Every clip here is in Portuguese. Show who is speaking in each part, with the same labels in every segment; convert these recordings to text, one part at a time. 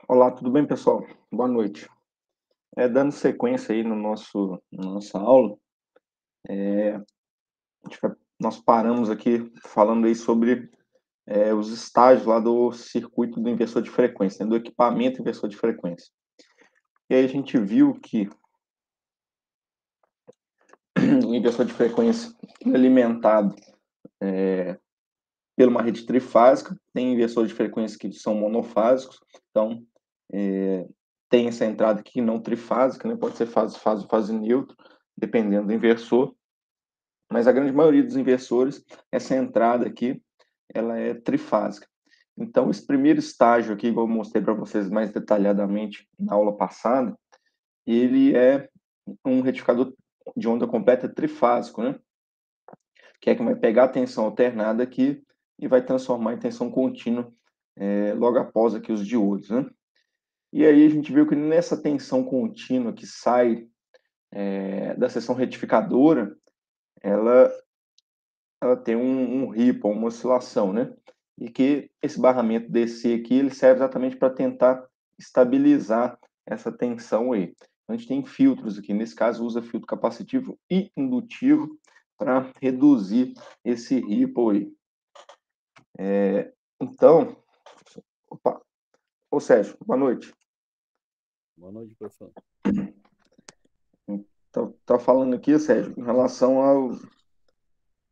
Speaker 1: Olá, tudo bem, pessoal? Boa noite. Dando sequência aí no na nossa aula, nós paramos aqui falando aí sobre os estágios lá do circuito do inversor de frequência, né, do equipamento inversor de frequência. E aí a gente viu que o inversor de frequência é alimentado por uma rede trifásica, tem inversores de frequência que são monofásicos, então tem essa entrada aqui não trifásica, né, pode ser fase neutra, dependendo do inversor. Mas a grande maioria dos inversores, essa entrada aqui, ela é trifásica. Então, esse primeiro estágio aqui, igual eu mostrei para vocês mais detalhadamente na aula passada, ele é um retificador de onda completa trifásico, né? Que é que vai pegar a tensão alternada aqui e vai transformar em tensão contínua logo após aqui os diodos, né? E aí a gente viu que nessa tensão contínua que sai da seção retificadora, ela tem um ripple, uma oscilação, né? E que esse barramento DC aqui, ele serve exatamente para tentar estabilizar essa tensão aí. Então, a gente tem filtros aqui, nesse caso usa filtro capacitivo e indutivo para reduzir esse ripple aí. Então, opa, ô Sérgio, boa noite.
Speaker 2: Boa noite, professor.
Speaker 1: Então, tá falando aqui, Sérgio, em relação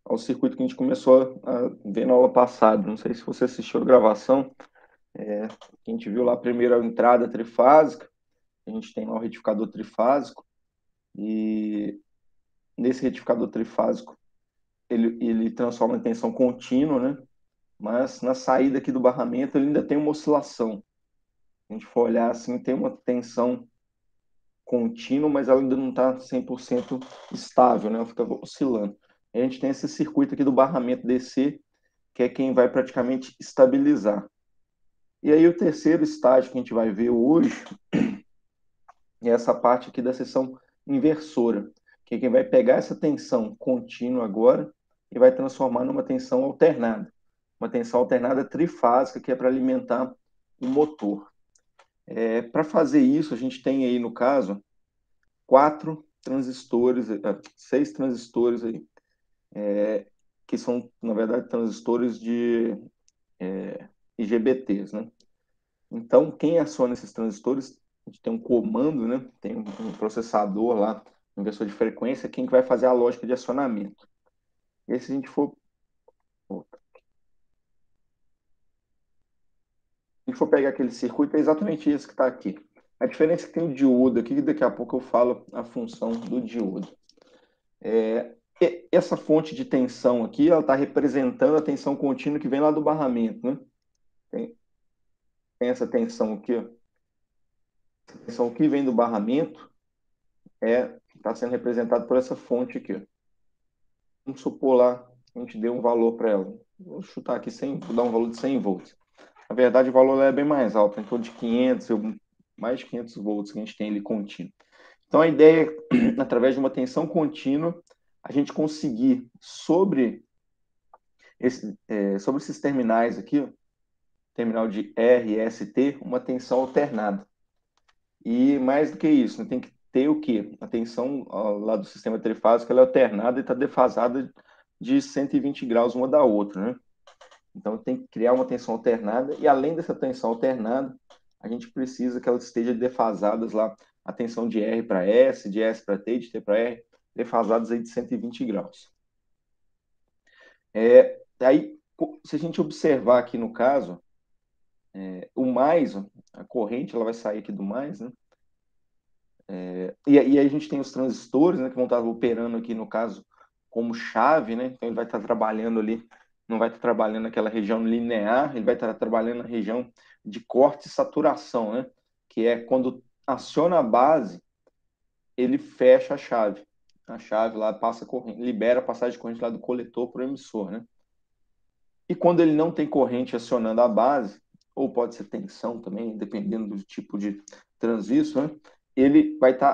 Speaker 1: ao circuito que a gente começou a ver na aula passada. Não sei se você assistiu a gravação. A gente viu lá a primeira entrada trifásica, a gente tem lá o retificador trifásico, e nesse retificador trifásico ele transforma em tensão contínua, né? Mas na saída aqui do barramento ele ainda tem uma oscilação. Se a gente for olhar assim, tem uma tensão contínua, mas ela ainda não está 100% estável, né? Ela fica oscilando. A gente tem esse circuito aqui do barramento DC, que é quem vai praticamente estabilizar. E aí o terceiro estágio que a gente vai ver hoje é essa parte aqui da seção inversora, que é quem vai pegar essa tensão contínua agora e vai transformar numa tensão alternada. Uma tensão alternada trifásica, que é para alimentar o motor. Para fazer isso, a gente tem aí, no caso, 6 transistores aí, que são, na verdade, transistores de IGBTs, né? Então, quem aciona esses transistores, a gente tem um comando, né? Tem um processador lá, um inversor de frequência, quem que vai fazer a lógica de acionamento. E se a gente for, pegar aquele circuito, é exatamente isso que está aqui. A diferença é que tem o diodo aqui, que daqui a pouco eu falo a função do diodo. Essa fonte de tensão aqui, ela está representando a tensão contínua que vem lá do barramento, né? Tem essa tensão aqui, ó. Essa tensão que vem do barramento está sendo representada por essa fonte aqui, ó. Vamos supor lá, a gente deu um valor para ela. Vou chutar aqui 100, vou dar um valor de 100 volts. Na verdade, o valor é bem mais alto, em torno de 500, mais de 500 volts que a gente tem ali contínuo. Então, a ideia é, através de uma tensão contínua, a gente conseguir sobre esses terminais aqui, ó, terminal de R e ST, uma tensão alternada. E mais do que isso, né, tem que ter o quê? A tensão lá do sistema trifásico, ela é alternada e está defasada de 120 graus uma da outra, né? Então tem que criar uma tensão alternada e além dessa tensão alternada, a gente precisa que elas estejam defasadas lá, a tensão de R para S, de S para T, de T para R, defasadas aí de 120 graus. Aí, se a gente observar aqui no caso, o mais, a corrente, ela vai sair aqui do mais, né? E aí a gente tem os transistores, né, que vão estar operando aqui, no caso, como chave, né? Então ele vai estar trabalhando ali, não vai estar trabalhando naquela região linear, ele vai estar trabalhando na região de corte e saturação, né? Que é quando aciona a base, ele fecha a chave. A chave lá passa corrente, libera a passagem de corrente lá do coletor para o emissor, né? E quando ele não tem corrente acionando a base, ou pode ser tensão também, dependendo do tipo de transistor, né?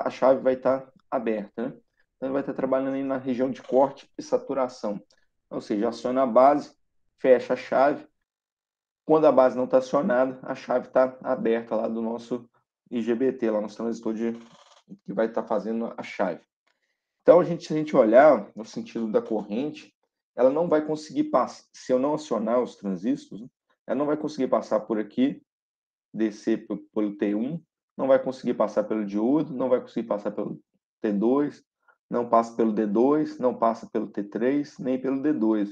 Speaker 1: A chave vai estar aberta, né? Então ele vai estar trabalhando aí na região de corte e saturação. Ou seja, aciona a base, fecha a chave. Quando a base não está acionada, a chave está aberta lá do nosso IGBT, lá no transistor que vai estar fazendo a chave. Então, se a gente olhar no sentido da corrente, ela não vai conseguir passar, se eu não acionar os transistores, ela não vai conseguir passar por aqui, descer pelo T1, não vai conseguir passar pelo diodo, não vai conseguir passar pelo T2, não passa pelo D2, não passa pelo T3, nem pelo D2.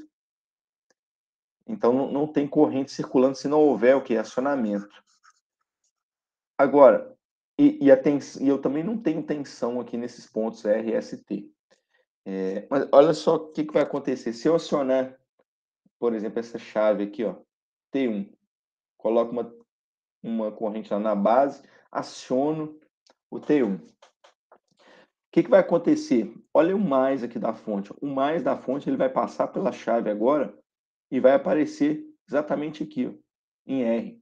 Speaker 1: Então, não tem corrente circulando se não houver o que? Acionamento. Agora, e eu também não tenho tensão aqui nesses pontos R e ST. Mas olha só o que vai acontecer. Se eu acionar, por exemplo, essa chave aqui, ó, T1, coloco uma corrente lá na base, aciono o T1. O que vai acontecer? Olha o mais aqui da fonte. O mais da fonte ele vai passar pela chave agora e vai aparecer exatamente aqui, ó, em R.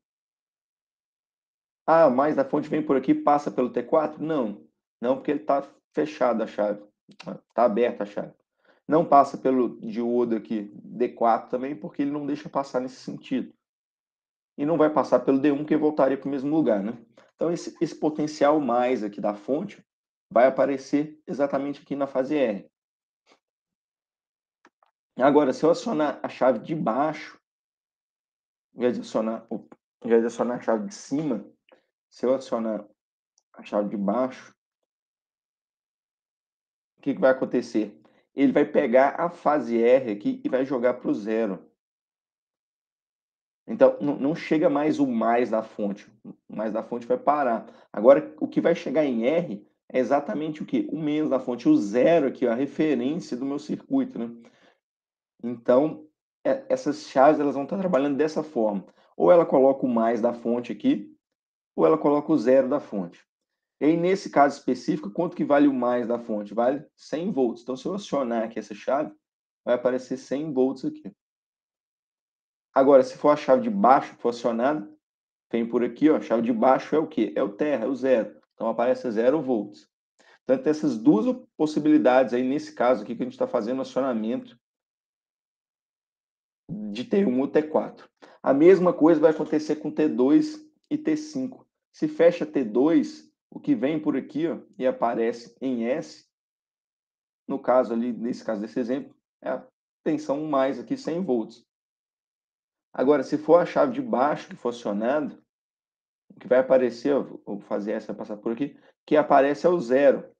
Speaker 1: Ah, mais da fonte vem por aqui, passa pelo T4? Não, porque ele está fechado a chave, está aberta a chave. Não passa pelo diodo aqui, D4 também, porque ele não deixa passar nesse sentido. E não vai passar pelo D1, que voltaria para o mesmo lugar, né? Então, esse potencial mais aqui da fonte vai aparecer exatamente aqui na fase R. Agora, se eu acionar a chave de baixo, em vez de acionar a chave de cima, se eu acionar a chave de baixo, o que vai acontecer? Ele vai pegar a fase R aqui e vai jogar para o zero. Então, não chega mais o mais da fonte. O mais da fonte vai parar. Agora, o que vai chegar em R é exatamente o quê? O menos da fonte. O zero aqui, a referência do meu circuito, né? Então, essas chaves elas vão estar trabalhando dessa forma. Ou ela coloca o mais da fonte aqui, ou ela coloca o zero da fonte. E aí, nesse caso específico, quanto que vale o mais da fonte? Vale 100 volts. Então, se eu acionar aqui essa chave, vai aparecer 100 volts aqui. Agora, se for a chave de baixo que for acionada, vem por aqui, ó, a chave de baixo é o quê? É o terra, é o zero. Então, aparece 0 volts. Então, tem essas duas possibilidades aí, nesse caso aqui, que a gente está fazendo acionamento de T1 ou T4. A mesma coisa vai acontecer com T2 e T5. Se fecha T2, o que vem por aqui, ó, e aparece em S, no caso ali, nesse caso desse exemplo, é a tensão mais aqui 100 volts. Agora, se for a chave de baixo que for acionada, o que vai aparecer, ó, vou fazer essa, vai passar por aqui, que aparece é o zero,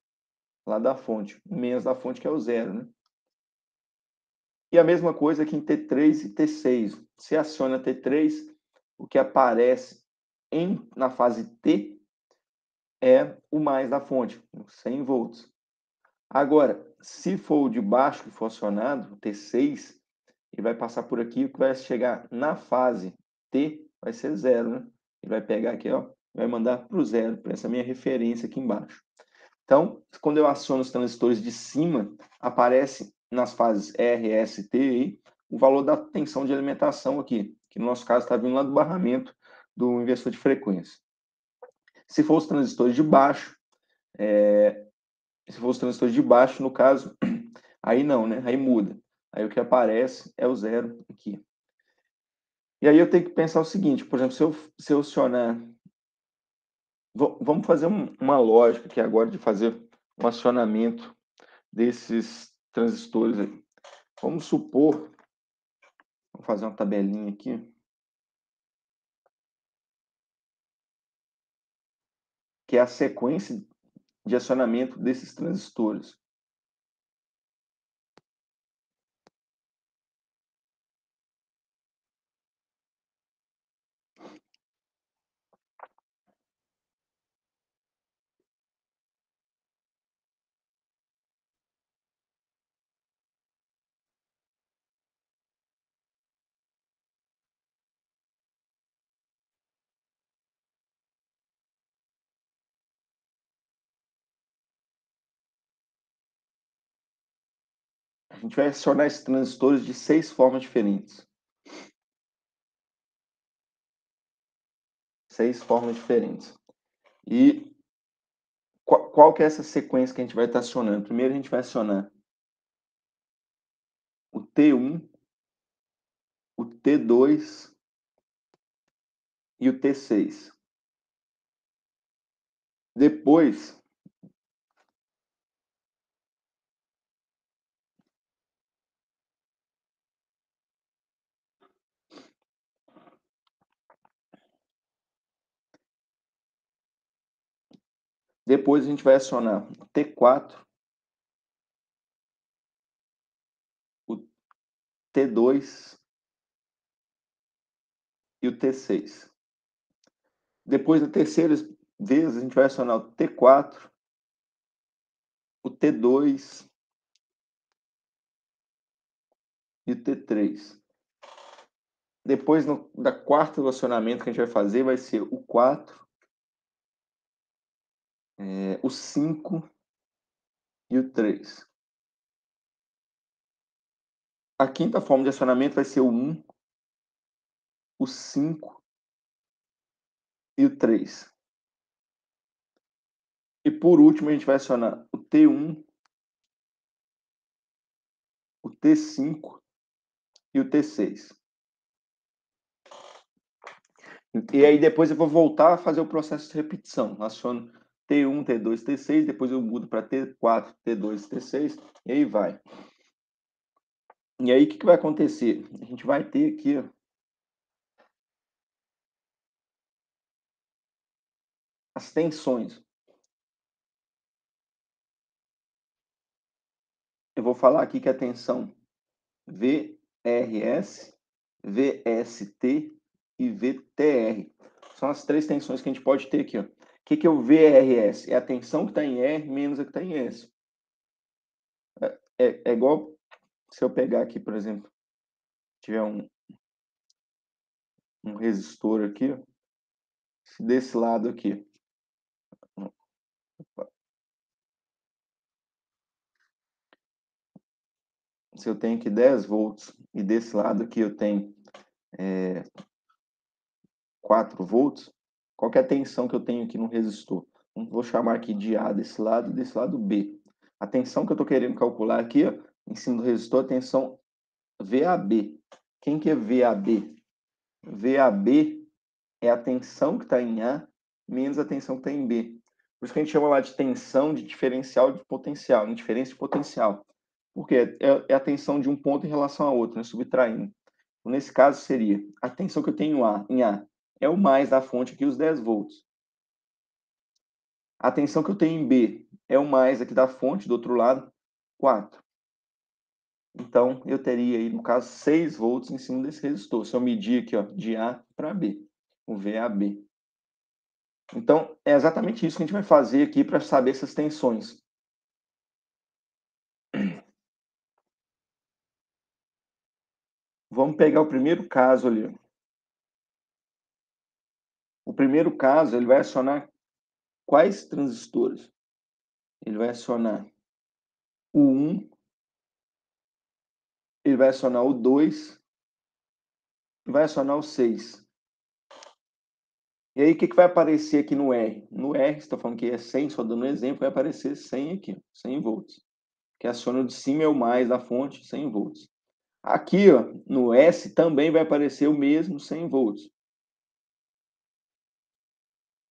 Speaker 1: lá da fonte, menos da fonte que é o zero, né? E a mesma coisa aqui em T3 e T6. Se aciona T3, o que aparece na fase T é o mais da fonte, 100 volts. Agora, se for o de baixo que for acionado, o T6, ele vai passar por aqui, o que vai chegar na fase T vai ser zero, né? Ele vai pegar aqui, ó, vai mandar para o zero, para essa minha referência aqui embaixo. Então, quando eu aciono os transistores de cima, aparece nas fases R, S, T aí, o valor da tensão de alimentação aqui, que no nosso caso está vindo lá do barramento do inversor de frequência. Se for os transistores de baixo, no caso, aí não, né? Aí muda. Aí o que aparece é o zero aqui. E aí eu tenho que pensar o seguinte, por exemplo, se eu acionar... Vamos fazer uma lógica aqui agora de fazer um acionamento desses transistores aí. Vamos supor, vou fazer uma tabelinha aqui, que é a sequência de acionamento desses transistores. A gente vai acionar esses transistores de 6 formas diferentes. 6 formas diferentes. E qual que é essa sequência que a gente vai estar acionando? Primeiro a gente vai acionar o T1, o T2 e o T6. Depois, a gente vai acionar o T4, o T2 e o T6. Depois, da terceira vez, a gente vai acionar o T4, o T2 e o T3. Depois, da quarta acionamento que a gente vai fazer, vai ser o 4, o 5 e o 3. A quinta forma de acionamento vai ser o 1, o 5 e o 3. E por último, a gente vai acionar o T1, o T5 e o T6. E aí depois eu vou voltar a fazer o processo de repetição. Aciono T1, T2, T6, depois eu mudo para T4, T2, T6, e aí vai. E aí o que vai acontecer? A gente vai ter aqui as tensões. Eu vou falar aqui que a tensão VRS, VST e VTR são as três tensões que a gente pode ter aqui. Ó. O que é o VRS? É a tensão que está em R menos a que está em S. É igual se eu pegar aqui, por exemplo, tiver um resistor aqui, ó, desse lado aqui. Se eu tenho aqui 10 volts e desse lado aqui eu tenho 4 volts, qual que é a tensão que eu tenho aqui no resistor? Vou chamar aqui de A desse lado B. A tensão que eu estou querendo calcular aqui, ó, em cima do resistor, a tensão VAB. Quem que é VAB? VAB é a tensão que está em A menos a tensão que está em B. Por isso que a gente chama lá de tensão de diferencial de potencial, diferença de potencial. Porque é a tensão de um ponto em relação a outro, né, subtraindo. Então, nesse caso, seria a tensão que eu tenho em A é o mais da fonte aqui, os 10 volts. A tensão que eu tenho em B é o mais aqui da fonte, do outro lado, 4. Então, eu teria aí, no caso, 6 volts em cima desse resistor. Se eu medir aqui, ó, de A para B, o VAB. Então, é exatamente isso que a gente vai fazer aqui para saber essas tensões. Vamos pegar o primeiro caso ali. O primeiro caso, ele vai acionar quais transistores? Ele vai acionar o 1, ele vai acionar o 2 e vai acionar o 6. E aí, o que vai aparecer aqui no R? No R, estou falando que é 100, só dando um exemplo, vai aparecer 100 aqui, 100 volts. Que aciona o de cima é o mais da fonte, 100 volts. Aqui, ó, no S, também vai aparecer o mesmo 100 volts.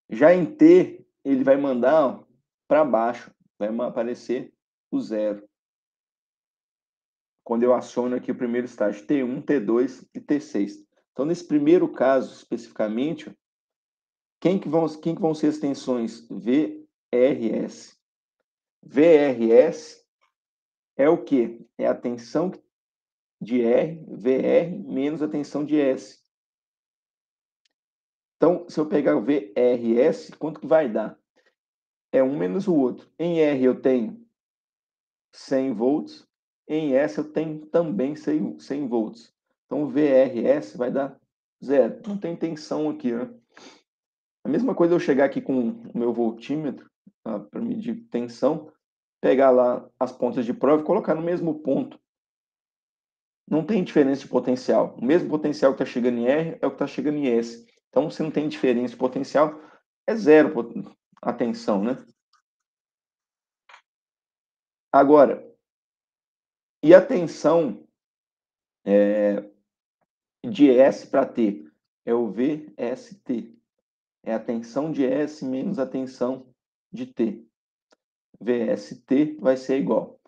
Speaker 1: Já em T, ele vai mandar para baixo, vai aparecer o zero. Quando eu aciono aqui o primeiro estágio, T1, T2 e T6. Então, nesse primeiro caso, especificamente, quem que vão ser as tensões? VRS. VRS é o quê? É a tensão de R, VR, menos a tensão de S. Então, se eu pegar o VRS, quanto que vai dar? É um menos o outro. Em R eu tenho 100 volts, em S eu tenho também 100 volts. Então, o VRS vai dar zero. Não tem tensão aqui, né? A mesma coisa eu chegar aqui com o meu voltímetro, tá, para medir tensão, pegar lá as pontas de prova e colocar no mesmo ponto. Não tem diferença de potencial. O mesmo potencial que está chegando em R é o que está chegando em S. Então, se não tem diferença de potencial, é zero a tensão, né? Agora, e a tensão de S para T é o VST. É a tensão de S menos a tensão de T. VST vai ser igual.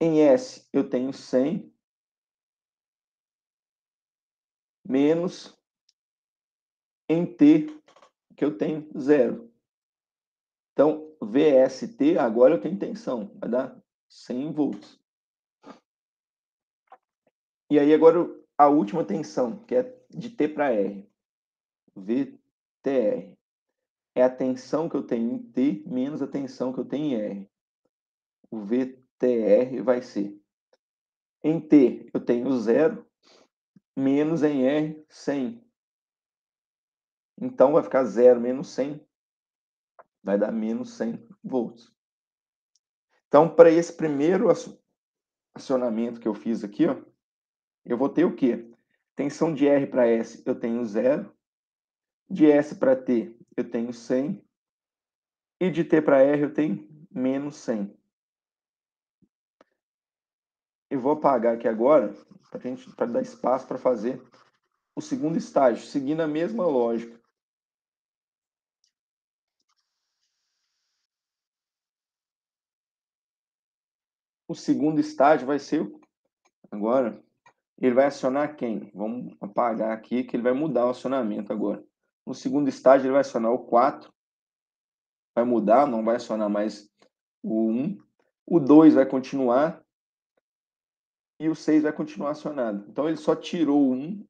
Speaker 1: Em S eu tenho 100 menos em T, que eu tenho 0. Então, VST, agora eu tenho tensão, vai dar 100 volts. E aí agora a última tensão, que é de T para R. VTR. É a tensão que eu tenho em T menos a tensão que eu tenho em R. O VTR vai ser, em T eu tenho 0, menos em R, 100. Então vai ficar 0 menos 100, vai dar menos 100 volts. Então, para esse primeiro acionamento que eu fiz aqui, ó, eu vou ter o quê? Tensão de R para S eu tenho 0, de S para T eu tenho 100, e de T para R eu tenho menos 100. Eu vou apagar aqui agora, para dar espaço para fazer o segundo estágio, seguindo a mesma lógica. O segundo estágio vai ser, agora, ele vai acionar quem? Vamos apagar aqui que ele vai mudar o acionamento agora. No segundo estágio ele vai acionar o 4, vai mudar, não vai acionar mais o 1. O 2 vai continuar e o 6 vai continuar acionado. Então ele só tirou o 1,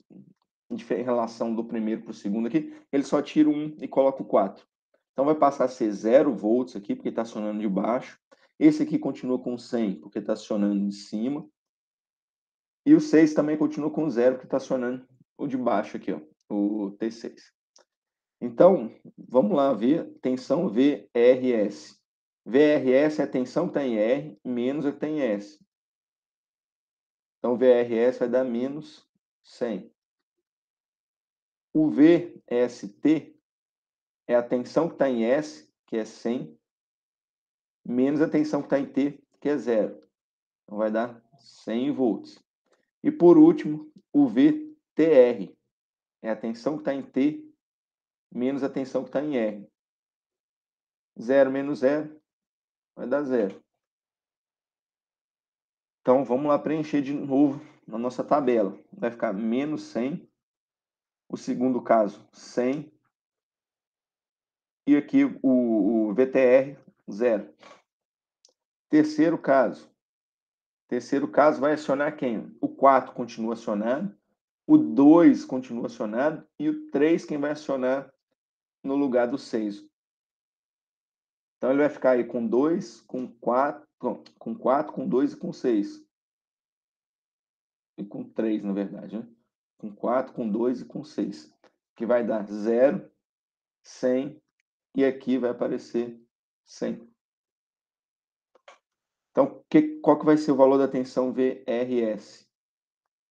Speaker 1: em relação do primeiro para o segundo aqui, ele só tira o 1 e coloca o 4. Então vai passar a ser 0 volts aqui, porque está acionando de baixo. Esse aqui continua com 100, porque está acionando de cima. E o 6 também continua com 0, porque está acionando o de baixo aqui, ó, o T6. Então, vamos lá ver tensão VRS. VRS é a tensão que está em R menos a que está em S. Então, VRS vai dar menos 100. O VST é a tensão que está em S, que é 100, menos a tensão que está em T, que é 0. Então, vai dar 100 volts. E, por último, o VTR é a tensão que está em T, menos a tensão que está em R. 0 menos 0 vai dar 0. Então, vamos lá preencher de novo na nossa tabela. Vai ficar menos 100. O segundo caso, 100. E aqui o VTR, 0. Terceiro caso. Terceiro caso vai acionar quem? O 4 continua acionado. O 2 continua acionado. E o 3 quem vai acionar no lugar do 6. Então, ele vai ficar aí com 2, com 4, com 2 e com 6. E com 3, na verdade, né? Com 4, com 2 e com 6. Que vai dar 0, 100, e aqui vai aparecer 100. Então, qual que vai ser o valor da tensão VRS?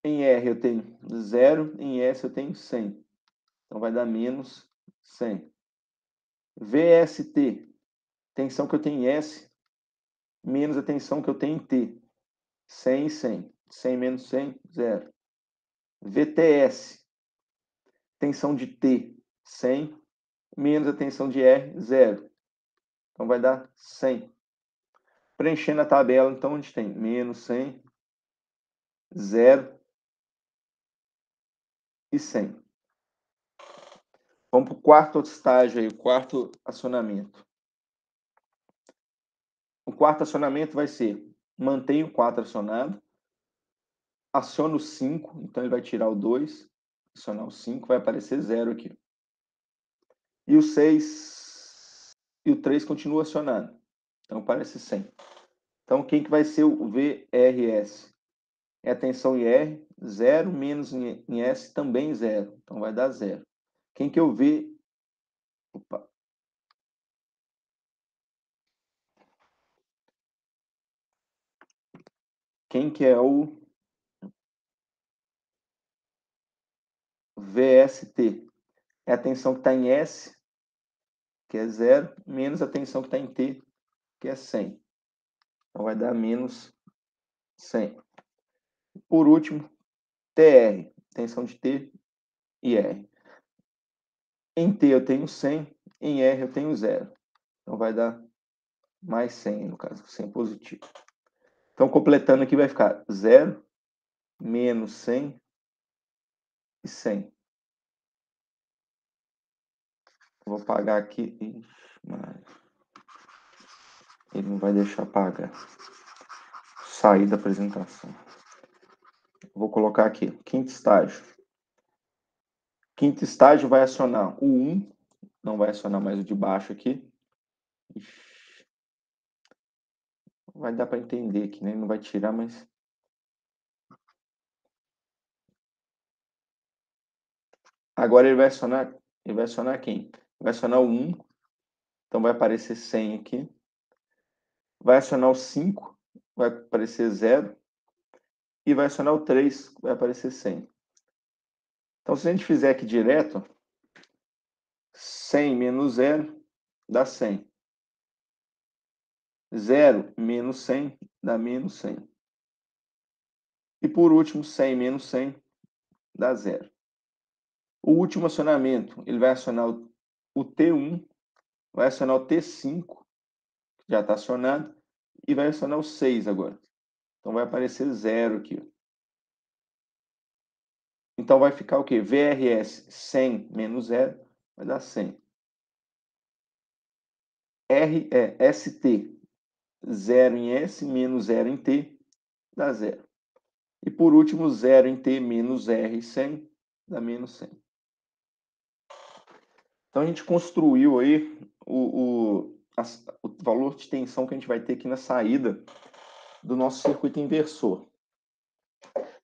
Speaker 1: Em R eu tenho 0, em S eu tenho 100. Então, vai dar menos 100. VST, tensão que eu tenho em S, menos a tensão que eu tenho em T. 100 e 100. 100 menos 100, 0. VTS, tensão de T, 100, menos a tensão de R, 0. Então, vai dar 100. Preenchendo a tabela, então, a gente tem menos 100, 0 e 100. Vamos para o quarto estágio aí, o quarto acionamento. O quarto acionamento vai ser, mantém o 4 acionado, aciona o 5, então ele vai tirar o 2, acionar o 5, vai aparecer 0 aqui. E o 6 e o 3 continua acionado, então aparece 100. Então, quem que vai ser o VRS? É a tensão em R, 0, menos em S, também 0. Então, vai dar 0. Quem que eu V... Opa. Quem que é o VST? É a tensão que está em S, que é 0, menos a tensão que está em T, que é 100. Então, vai dar menos 100. Por último, TR, tensão de T e R. Em T eu tenho 100, em R eu tenho 0. Então vai dar mais 100, no caso, 100 positivo. Então, completando aqui, vai ficar 0, menos 100 e 100. Vou apagar aqui. Ele não vai deixar apagar. Sair da apresentação. Vou colocar aqui, quinto estágio. Quinto estágio vai acionar o 1, não vai acionar mais o de baixo aqui. Vai dar para entender aqui, né? Ele não vai tirar, mas... Agora ele vai acionar quem? Vai acionar o 1, então vai aparecer 100 aqui. Vai acionar o 5, vai aparecer 0. E vai acionar o 3, vai aparecer 100. Então, se a gente fizer aqui direto, 100 menos 0 dá 100. 0 menos 100 dá menos 100. E por último, 100 menos 100 dá 0. O último acionamento, ele vai acionar o T1, vai acionar o T5, que já está acionado, e vai acionar o 6 agora. Então vai aparecer 0 aqui. Então vai ficar o quê? VRS 100 menos 0 vai dar 100. ST 0 em S menos 0 em T dá 0. E por último, 0 em T menos R 100 dá menos 100. Então a gente construiu aí o valor de tensão que a gente vai ter aqui na saída do nosso circuito inversor.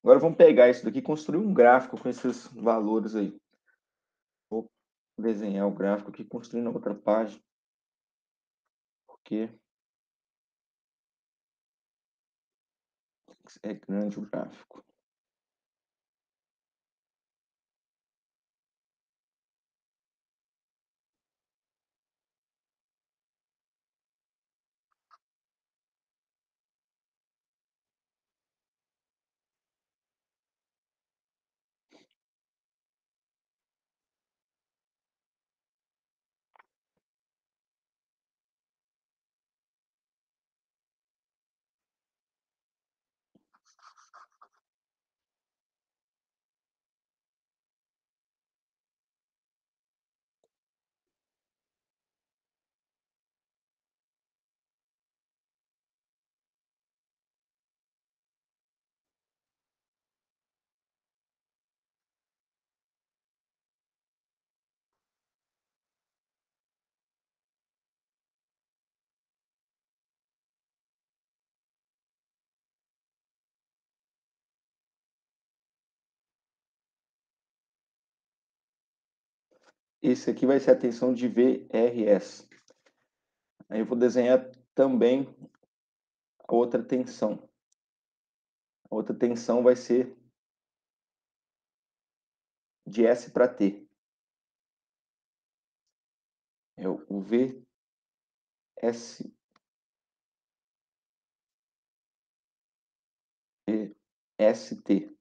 Speaker 1: Agora vamos pegar isso daqui e construir um gráfico com esses valores aí. Vou desenhar o gráfico aqui, construir na outra página. Porque é grande o gráfico. Esse aqui vai ser a tensão de VRS. Aí eu vou desenhar também a outra tensão. A outra tensão vai ser de S para T. É o VS e ST.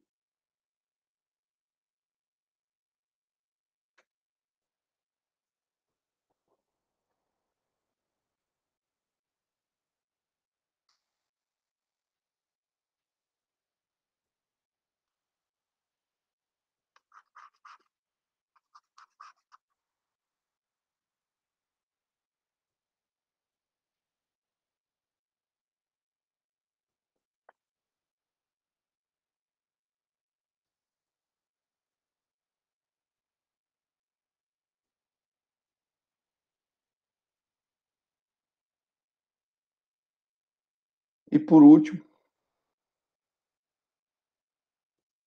Speaker 1: E por último,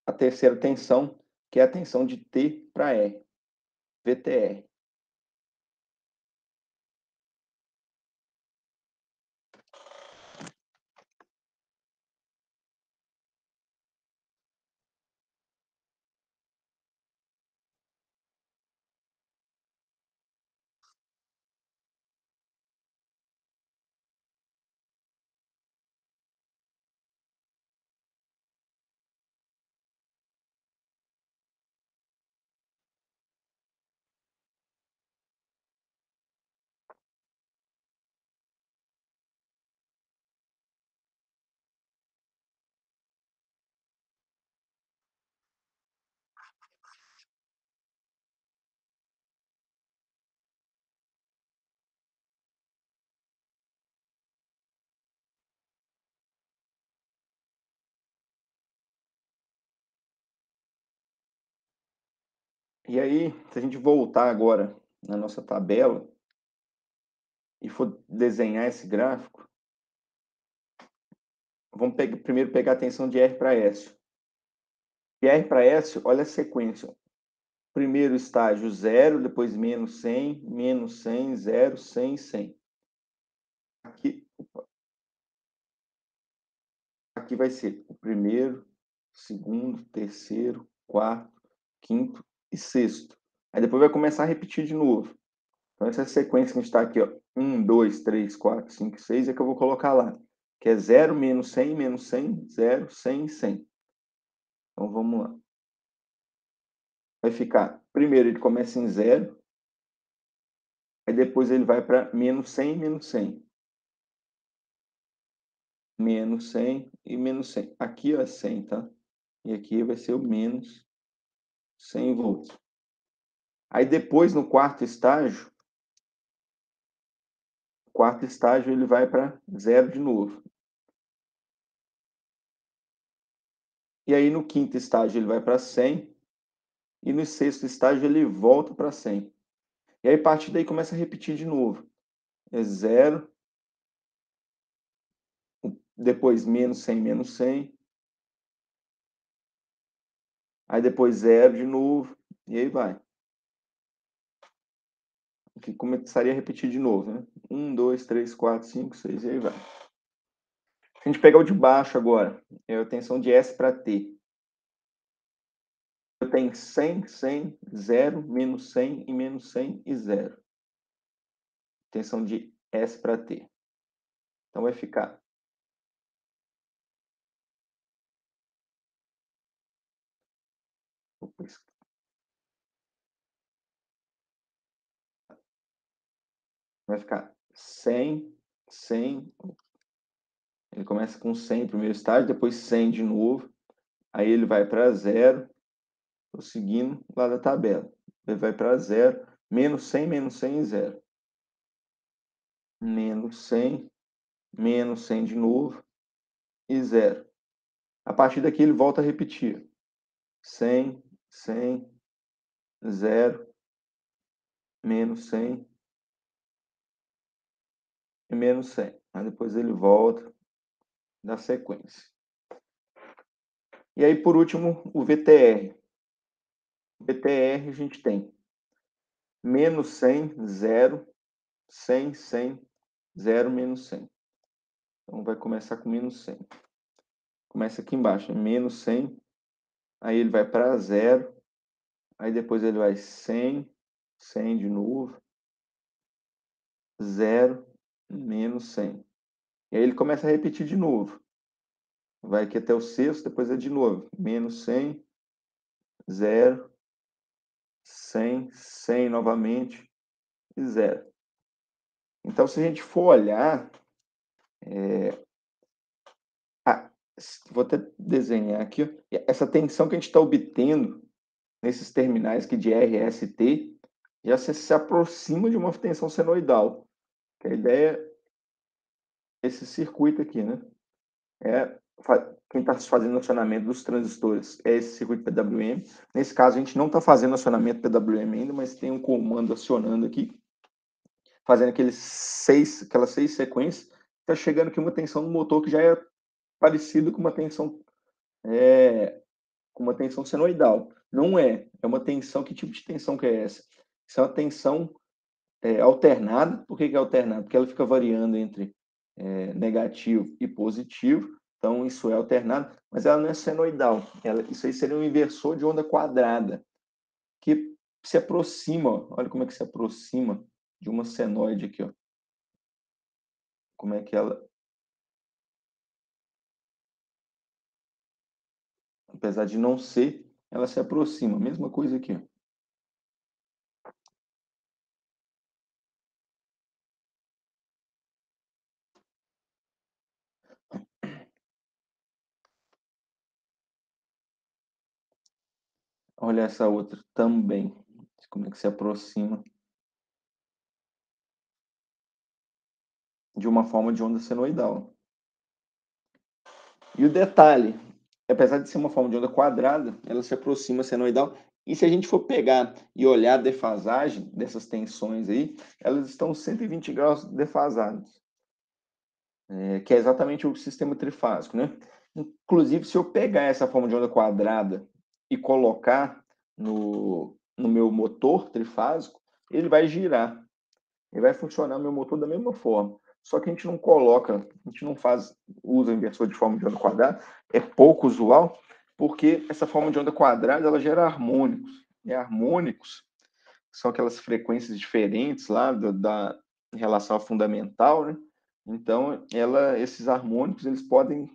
Speaker 1: a terceira tensão, que é a tensão de T para R, VTR. E aí, se a gente voltar agora na nossa tabela e for desenhar esse gráfico, vamos primeiro pegar a tensão de R para S. De R para S, olha a sequência. Primeiro estágio 0, depois menos 100, 0, 100, 100. Aqui vai ser o primeiro, segundo, terceiro, quarto, quinto e sexto. Aí depois vai começar a repetir de novo. Então essa sequência que a gente está aqui, ó, 1, 2, 3, 4, 5, 6, é que eu vou colocar lá. Que é 0, menos 100, 0, 100, 100. Então vamos lá. Vai ficar, primeiro ele começa em 0, aí depois ele vai para menos 100, menos 100. Menos 100 e menos 100. Aqui ó, é 100, tá? E aqui vai ser o menos 100 volts. Aí depois, no quarto estágio ele vai para 0 de novo. E aí no quinto estágio ele vai para 100. E no sexto estágio ele volta para 100. E aí a partir daí começa a repetir de novo. É 0, depois menos 100, menos 100. Aí depois 0 de novo. E aí vai. Aqui começaria a repetir de novo, né? 1, 2, 3, 4, 5, 6, e aí vai. Se a gente pegar o de baixo agora, é a tensão de S para T. Eu tenho 100, 100, 0, menos 100 e menos 100 e 0. Tensão de S para T. Então vai ficar vai ficar 100, 100. Ele começa com 100 no primeiro estágio, depois 100 de novo. Aí ele vai para 0. Estou seguindo lá da tabela. Ele vai para 0, menos 100 e 0. Menos 100 de novo e 0. A partir daqui ele volta a repetir. 100, 100, 0, menos 100 e menos 100. Aí depois ele volta na sequência. E aí, por último, o VTR. O VTR a gente tem menos 100, 0, 100, 100, 0, menos 100. Então vai começar com menos 100. Começa aqui embaixo, menos 100, aí ele vai para 0, aí depois ele vai 100, 100 de novo, 0, menos 100. E aí ele começa a repetir de novo. Vai aqui até o sexto, depois é de novo. Menos 100, 0, 100, 100 novamente e 0. Então, se a gente for olhar, vou até desenhar aqui, essa tensão que a gente está obtendo nesses terminais aqui de RST já se aproxima de uma tensão senoidal. Que a ideia é esse circuito aqui, né? Quem está fazendo acionamento dos transistores é esse circuito PWM. Nesse caso, a gente não está fazendo acionamento PWM ainda, mas tem um comando acionando aqui, fazendo aquelas seis sequências. Está chegando aqui uma tensão no motor que já é parecido com uma tensão senoidal. Não é. É uma tensão, que tipo de tensão que é essa? Isso é uma tensão alternada. Por que é alternada? Porque ela fica variando entre negativo e positivo. Então, isso é alternado, mas ela não é senoidal. Isso aí seria um inversor de onda quadrada, que se aproxima, ó, olha como é que se aproxima de uma senoide aqui, ó. Como é que ela, apesar de não ser, ela se aproxima. Mesma coisa aqui, ó. Olha essa outra também. Como é que se aproxima de uma forma de onda senoidal. E o detalhe, apesar de ser uma forma de onda quadrada, ela se aproxima senoidal. E se a gente for pegar e olhar a defasagem dessas tensões aí, elas estão 120 graus defasadas, que é exatamente o sistema trifásico, né? Inclusive, se eu pegar essa forma de onda quadrada e colocar no meu motor trifásico, ele vai girar. Ele vai funcionar o meu motor da mesma forma. Só que a gente não coloca, a gente não faz uso inversor de forma de onda quadrada, é pouco usual, porque essa forma de onda quadrada ela gera harmônicos. E harmônicos são aquelas frequências diferentes lá da em relação à fundamental, né? Então, esses harmônicos eles podem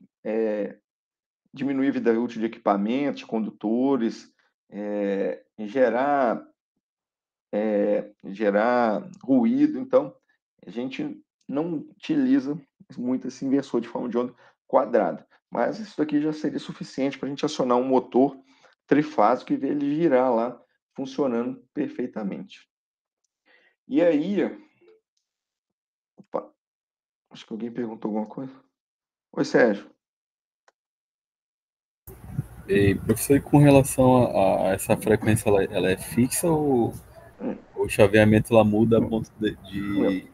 Speaker 1: diminuir a vida útil de equipamentos, de condutores, gerar ruído. Então, a gente não utiliza muito esse inversor de forma de onda quadrada. Mas isso daqui já seria suficiente para a gente acionar um motor trifásico e ver ele girar lá, funcionando perfeitamente. E aí, opa, acho que alguém perguntou alguma coisa. Oi, Sérgio.
Speaker 2: E, professor, e com relação a essa frequência, ela é fixa ou o chaveamento lá muda a ponto de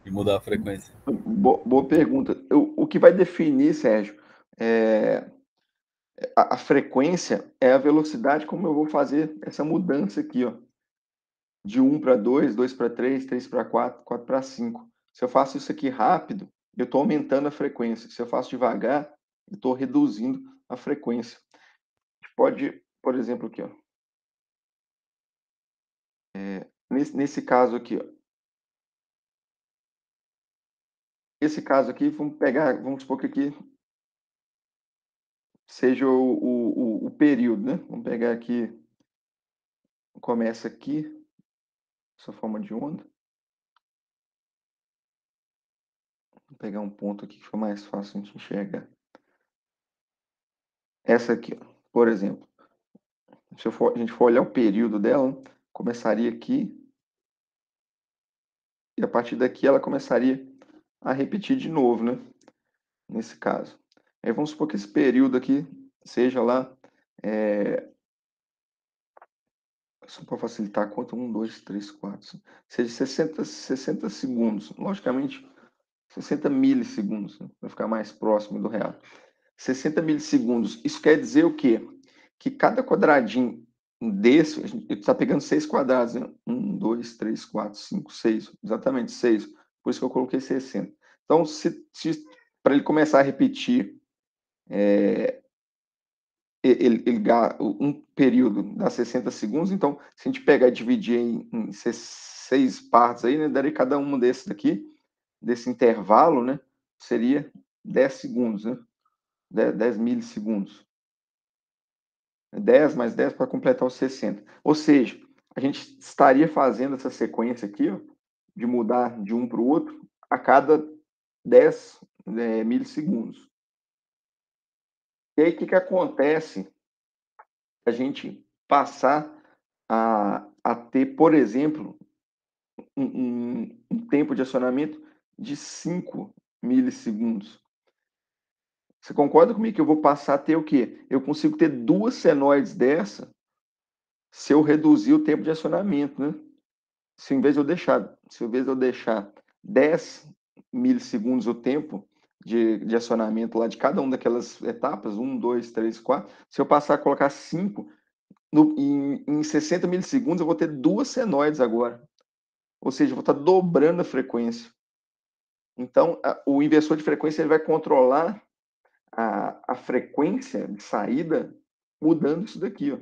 Speaker 2: mudar a frequência?
Speaker 1: Boa pergunta. O que vai definir, Sérgio, é, a frequência é a velocidade como eu vou fazer essa mudança aqui, ó, de 1 para 2, 2 para 3, 3 para 4, 4 para 5. Se eu faço isso aqui rápido, eu estou aumentando a frequência. Se eu faço devagar, eu estou reduzindo a frequência. A gente pode, por exemplo, aqui, ó, nesse caso aqui, ó, esse caso aqui, vamos supor que aqui seja o período, né? Vamos pegar aqui, começa aqui, essa forma de onda. Vou pegar um ponto aqui que fica mais fácil a gente enxergar. Essa aqui, ó, por exemplo, se a gente for olhar o período dela, começaria aqui, e a partir daqui ela começaria a repetir de novo, né? Nesse caso. Aí vamos supor que esse período aqui seja lá, só para facilitar a conta, 1, 2, 3, 4, seja 60 segundos. Logicamente, 60 milissegundos, né? Vai ficar mais próximo do real. 60 milissegundos. Isso quer dizer o quê? Que cada quadradinho desse, a gente está pegando 6 quadrados, né? 1, 2, 3, 4, 5, 6. Exatamente, 6. Por isso que eu coloquei 60. Então, para ele começar a repetir um período dá 60 segundos, então, se a gente pegar e dividir em 6 partes aí, né? Daria cada um desses aqui, desse intervalo, né? Seria 10 segundos, né? 10 milissegundos. 10 mais 10 para completar os 60. Ou seja, a gente estaria fazendo essa sequência aqui, ó, de mudar de um para o outro a cada 10 milissegundos. E aí, o que acontece? A gente passar a ter, por exemplo, um tempo de acionamento de 5 milissegundos. Você concorda comigo que eu vou passar a ter o quê? Eu consigo ter duas senoides dessa se eu reduzir o tempo de acionamento, né? Se em vez de eu deixar 10 milissegundos o tempo de acionamento lá de cada uma daquelas etapas, 1, 2, 3, 4, se eu passar a colocar 5, em 60 milissegundos eu vou ter duas senoides agora. Ou seja, eu vou estar dobrando a frequência. Então, o inversor de frequência ele vai controlar a frequência de saída mudando isso daqui, ó,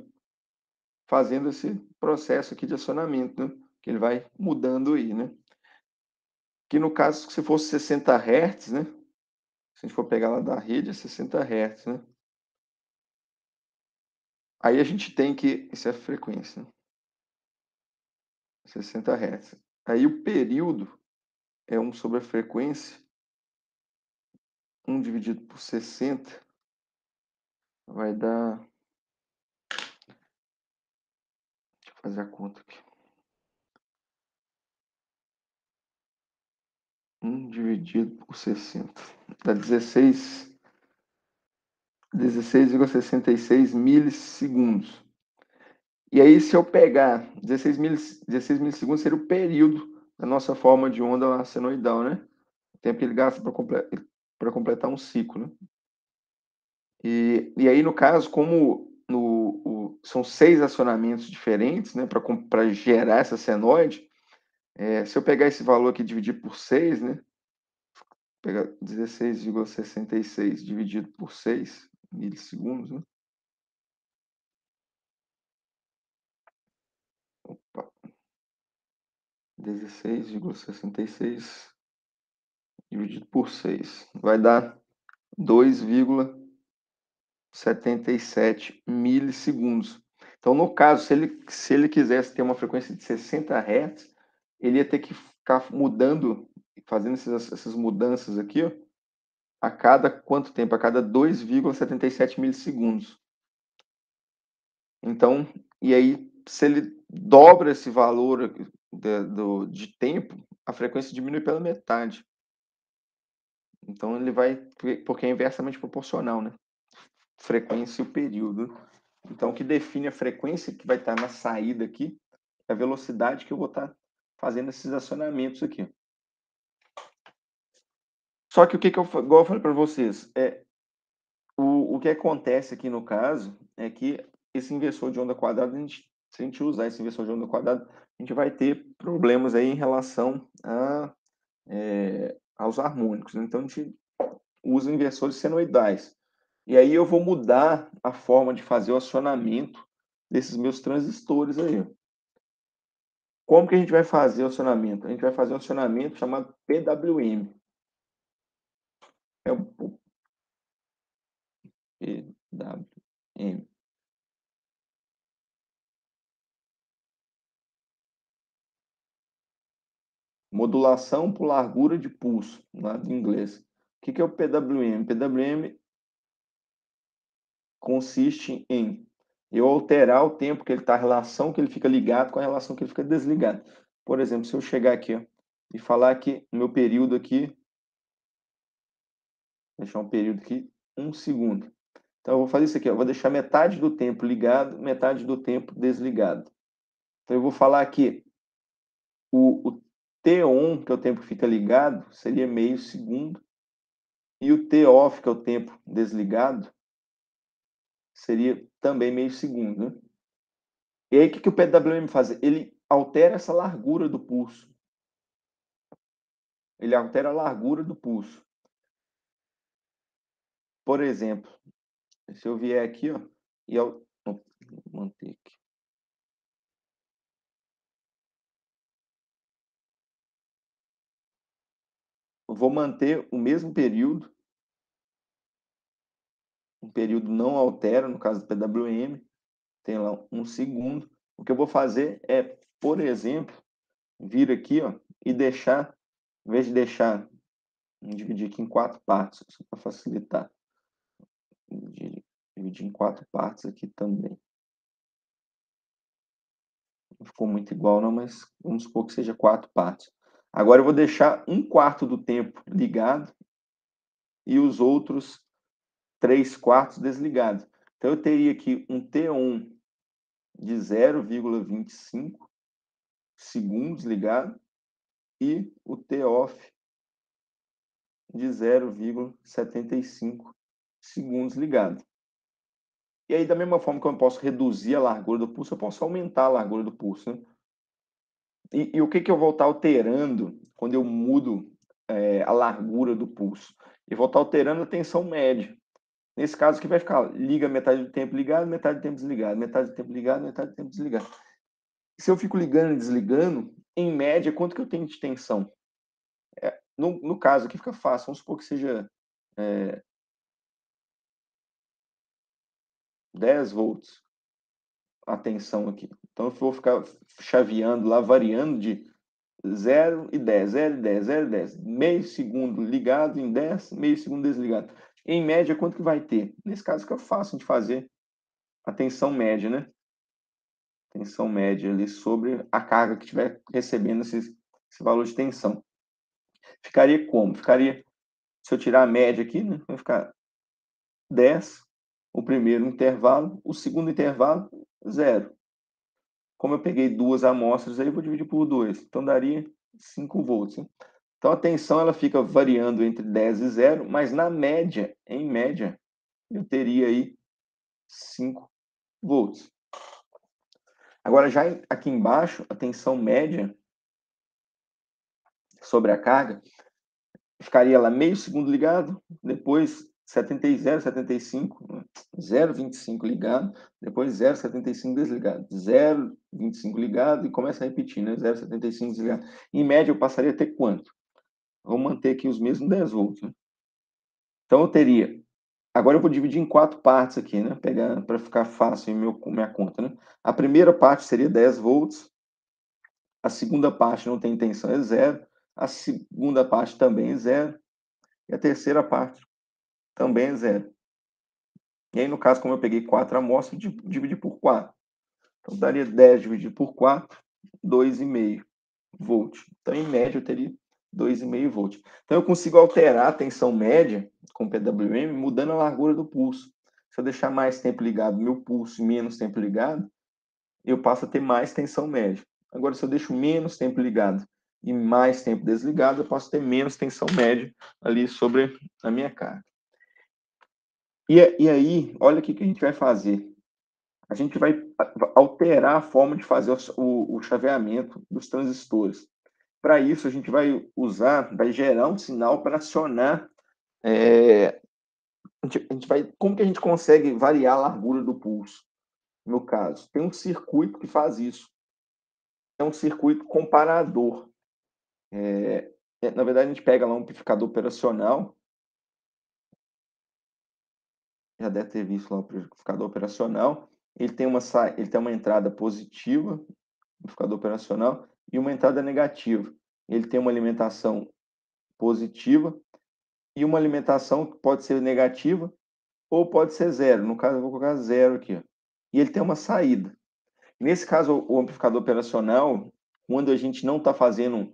Speaker 1: fazendo esse processo aqui de acionamento, né? Que ele vai mudando aí, né? Que no caso, se fosse 60 Hz, né? Se a gente for pegar lá da rede, é 60 Hz, né? Aí a gente tem que. Isso é a frequência, né? 60 Hz. Aí o período é 1 sobre a frequência, 1 dividido por 60, vai dar fazer a conta aqui. 1 dividido por 60. Dá 16,66 milissegundos. E aí, se eu pegar 16 milissegundos, seria o período da nossa forma de onda senoidal, né? O tempo que ele gasta para completar um ciclo, né? E aí, no caso, como são 6 acionamentos diferentes, né, para gerar essa senoide, se eu pegar esse valor aqui e dividir por 6, né, pegar 16,66 dividido por 6 milissegundos, né? Opa. 16,66 dividido por 6 vai dar 2,77 milissegundos. Então, no caso, se ele quisesse ter uma frequência de 60 Hz, ele ia ter que ficar mudando, fazendo essas mudanças aqui, ó, a cada quanto tempo? A cada 2,77 milissegundos. Então, e aí, se ele dobra esse valor de tempo, a frequência diminui pela metade. Então, ele vai, porque é inversamente proporcional, né? Frequência e o período. Então, o que define a frequência que vai estar na saída aqui é a velocidade que eu vou estar fazendo esses acionamentos aqui. Só que igual eu falei para vocês, o que acontece aqui no caso é que esse inversor de onda quadrada, se a gente usar esse inversor de onda quadrada, a gente vai ter problemas aí em relação aos harmônicos, né? Então, a gente usa inversores senoidais. E aí eu vou mudar a forma de fazer o acionamento desses meus transistores aí. Como que a gente vai fazer o acionamento? A gente vai fazer um acionamento chamado PWM. É o PWM. Modulação por largura de pulso, lá do inglês. O que é o PWM? PWM consiste em eu alterar o tempo que ele está, a relação que ele fica ligado com a relação que ele fica desligado. Por exemplo, se eu chegar aqui, ó, e falar que o meu período aqui, deixar um período aqui, 1 segundo. Então, eu vou fazer isso aqui, ó, eu vou deixar metade do tempo ligado, metade do tempo desligado. Então, eu vou falar aqui, o T-on, que é o tempo que fica ligado, seria meio segundo, e o T-off, que é o tempo desligado, seria também meio segundo, né? E aí, o que o PWM faz? Ele altera essa largura do pulso. Ele altera a largura do pulso. Por exemplo, se eu vier aqui, ó, e eu vou manter aqui. Eu vou manter o mesmo período, um período não altera, no caso do PWM, tem lá 1 segundo. O que eu vou fazer é, por exemplo, vir aqui, ó, e deixar, em vez de deixar, dividir aqui em 4 partes, só para facilitar. Dividir em 4 partes aqui também. Não ficou muito igual não, mas vamos supor que seja 4 partes. Agora eu vou deixar 1/4 do tempo ligado e os outros 3/4 desligados. Então eu teria aqui um T1 de 0,25 segundos ligado e o T-off de 0,75 segundos ligado. E aí, da mesma forma que eu posso reduzir a largura do pulso, eu posso aumentar a largura do pulso, né? E o que eu vou estar alterando quando eu mudo a largura do pulso? Eu vou estar alterando a tensão média. Nesse caso aqui vai ficar, liga metade do tempo ligado, metade do tempo desligado, metade do tempo ligado, metade do tempo desligado. Se eu fico ligando e desligando, em média, quanto que eu tenho de tensão? No caso aqui fica fácil, vamos supor que seja 10 volts a tensão aqui. Então eu vou ficar chaveando lá, variando de 0 e 10, 0 e 10, 0 e 10. Meio segundo ligado em 10, meio segundo desligado. Em média, quanto que vai ter? Nesse caso fica fácil de fazer a tensão média, né? tensão média ali sobre a carga que estiver recebendo esse valor de tensão. Ficaria como? Ficaria, se eu tirar a média aqui, né, vai ficar 10, o primeiro intervalo, o segundo intervalo, 0. Como eu peguei duas amostras, aí eu vou dividir por 2, então daria 5 volts. Hein? Então a tensão ela fica variando entre 10 e 0, mas na média, em média, eu teria aí 5 volts. Agora, já aqui embaixo, a tensão média sobre a carga ficaria lá meio segundo ligado, depois 70, 75, 0,25 ligado, depois 0,75 desligado, 0,25 ligado e começa a repetir, né? 0,75 desligado. Em média, eu passaria a ter quanto? Vou manter aqui os mesmos 10 volts. Né? Então, eu teria... Agora eu vou dividir em 4 partes aqui, né? Pegar para ficar fácil em minha conta, né? A primeira parte seria 10 volts, a segunda parte não tem tensão, é 0, a segunda parte também é 0, e a terceira parte também é 0. E aí, no caso, como eu peguei 4 amostras, dividi por 4. Então, daria 10 dividido por 4, 2,5 volts. Então, em média, eu teria 2,5 volts. Então, eu consigo alterar a tensão média com o PWM mudando a largura do pulso. Se eu deixar mais tempo ligado meu pulso e menos tempo ligado, eu passo a ter mais tensão média. Agora, se eu deixo menos tempo ligado e mais tempo desligado, eu posso ter menos tensão média ali sobre a minha carga. E aí, olha o que a gente vai fazer. A gente vai alterar a forma de fazer o chaveamento dos transistores. Para isso, a gente vai gerar um sinal para acionar. A gente vai, como que a gente consegue variar a largura do pulso? No caso, tem um circuito que faz isso. É um circuito comparador. Na verdade, a gente pega lá um amplificador operacional. Já deve ter visto lá o amplificador operacional. Ele tem uma entrada positiva, amplificador operacional, e uma entrada negativa. Ele tem uma alimentação positiva e uma alimentação que pode ser negativa ou pode ser 0. No caso, eu vou colocar 0 aqui. Ó. E ele tem uma saída. Nesse caso, o amplificador operacional, quando a gente não está fazendo,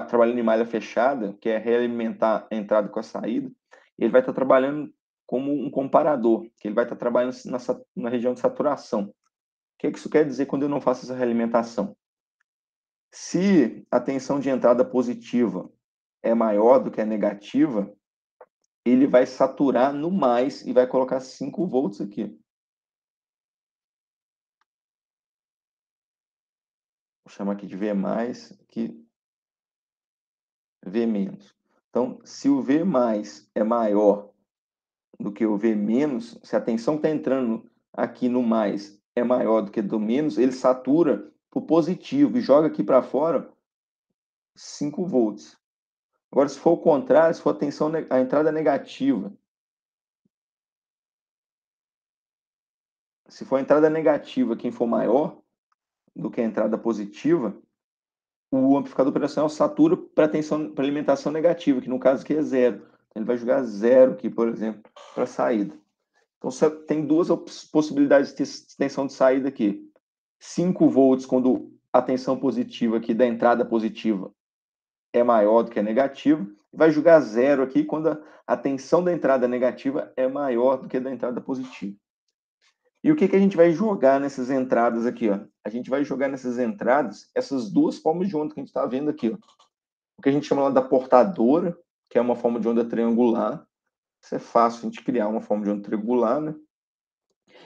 Speaker 1: trabalhando em malha fechada, que é realimentar a entrada com a saída, ele vai estar trabalhando como um comparador, que ele vai estar trabalhando na região de saturação. O que isso quer dizer quando eu não faço essa realimentação? Se a tensão de entrada positiva é maior do que a negativa, ele vai saturar no mais e vai colocar 5 volts aqui. Vou chamar aqui de V+, aqui V-. Então, se o V+ é maior do que o V-, se a tensão que está entrando aqui no mais é maior do que do menos, ele satura para o positivo e joga aqui para fora 5 volts. Agora, se for o contrário, se for a entrada negativa, se for a entrada negativa, quem for maior do que a entrada positiva, o amplificador operacional satura para alimentação negativa, que no caso aqui é 0. Ele vai jogar 0 aqui, por exemplo, para a saída. Então, tem duas possibilidades de tensão de saída aqui. 5 volts quando a tensão positiva aqui da entrada positiva é maior do que a negativa. Vai jogar 0 aqui quando a tensão da entrada negativa é maior do que a da entrada positiva. E o que a gente vai jogar nessas entradas aqui? Ó? A gente vai jogar nessas entradas essas duas formas de onda que a gente está vendo aqui. Ó. O que a gente chama lá da portadora, que é uma forma de onda triangular. Isso é fácil a gente criar uma forma de onda triangular, né?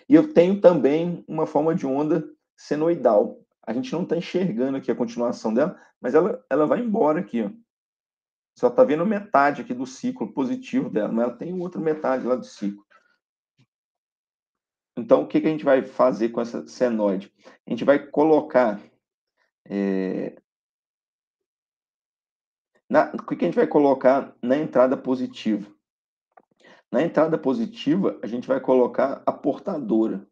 Speaker 1: E eu tenho também uma forma de onda senoidal. A gente não está enxergando aqui a continuação dela, mas ela vai embora aqui. Ó. Só está vendo metade aqui do ciclo positivo dela, mas ela tem outra metade lá do ciclo. Então, o que a gente vai fazer com essa senoide? A gente vai colocar... o que a gente vai colocar na entrada positiva? Na entrada positiva, a gente vai colocar a portadora,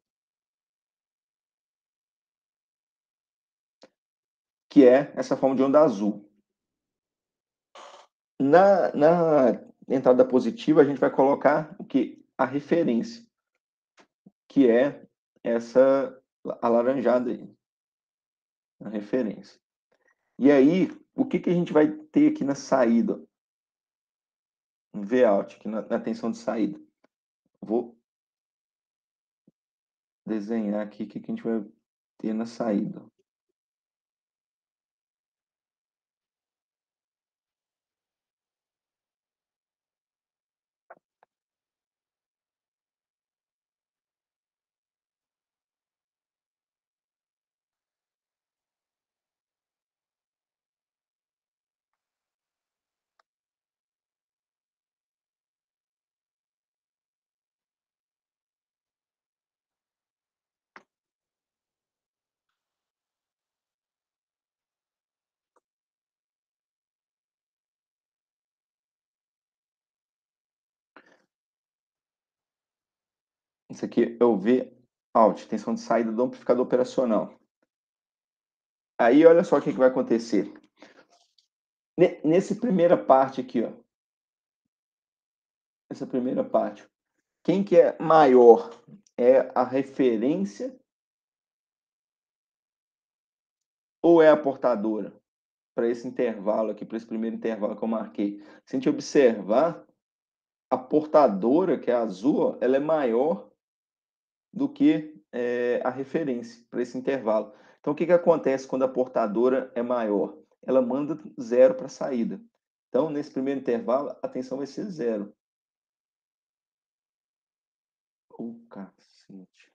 Speaker 1: que é essa forma de onda azul. Na entrada positiva, a gente vai colocar o que? A referência, que é essa alaranjada aí, na referência. E aí, o que a gente vai ter aqui na saída? Um Vout aqui na tensão de saída. Vou desenhar aqui o que a gente vai ter na saída. Isso aqui é o Vout, tensão de saída do amplificador operacional. Aí, olha só o que vai acontecer. Nessa primeira parte aqui, ó. Essa primeira parte. Quem que é maior? É a referência ou é a portadora? Para esse intervalo aqui, para esse primeiro intervalo que eu marquei. Se a gente observar, a portadora, que é a azul, ó, ela é maior do que a referência para esse intervalo. Então, o que acontece quando a portadora é maior? Ela manda zero para a saída. Então, nesse primeiro intervalo, a tensão vai ser zero. Cacete.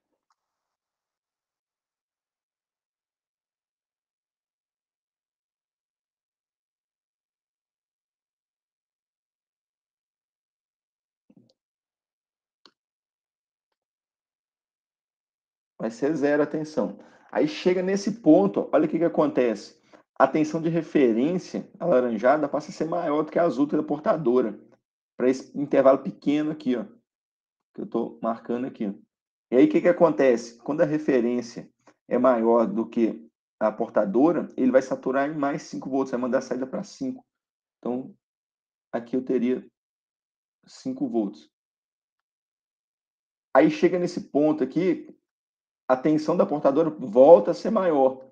Speaker 1: Vai ser zero a tensão. Aí chega nesse ponto, olha o que acontece. A tensão de referência alaranjada passa a ser maior do que a azul da portadora. Para esse intervalo pequeno aqui, ó, que eu estou marcando aqui. E aí o que acontece? Quando a referência é maior do que a portadora, ele vai saturar em mais 5 volts, vai mandar a saída para 5. Então, aqui eu teria 5 volts. Aí chega nesse ponto aqui, a tensão da portadora volta a ser maior.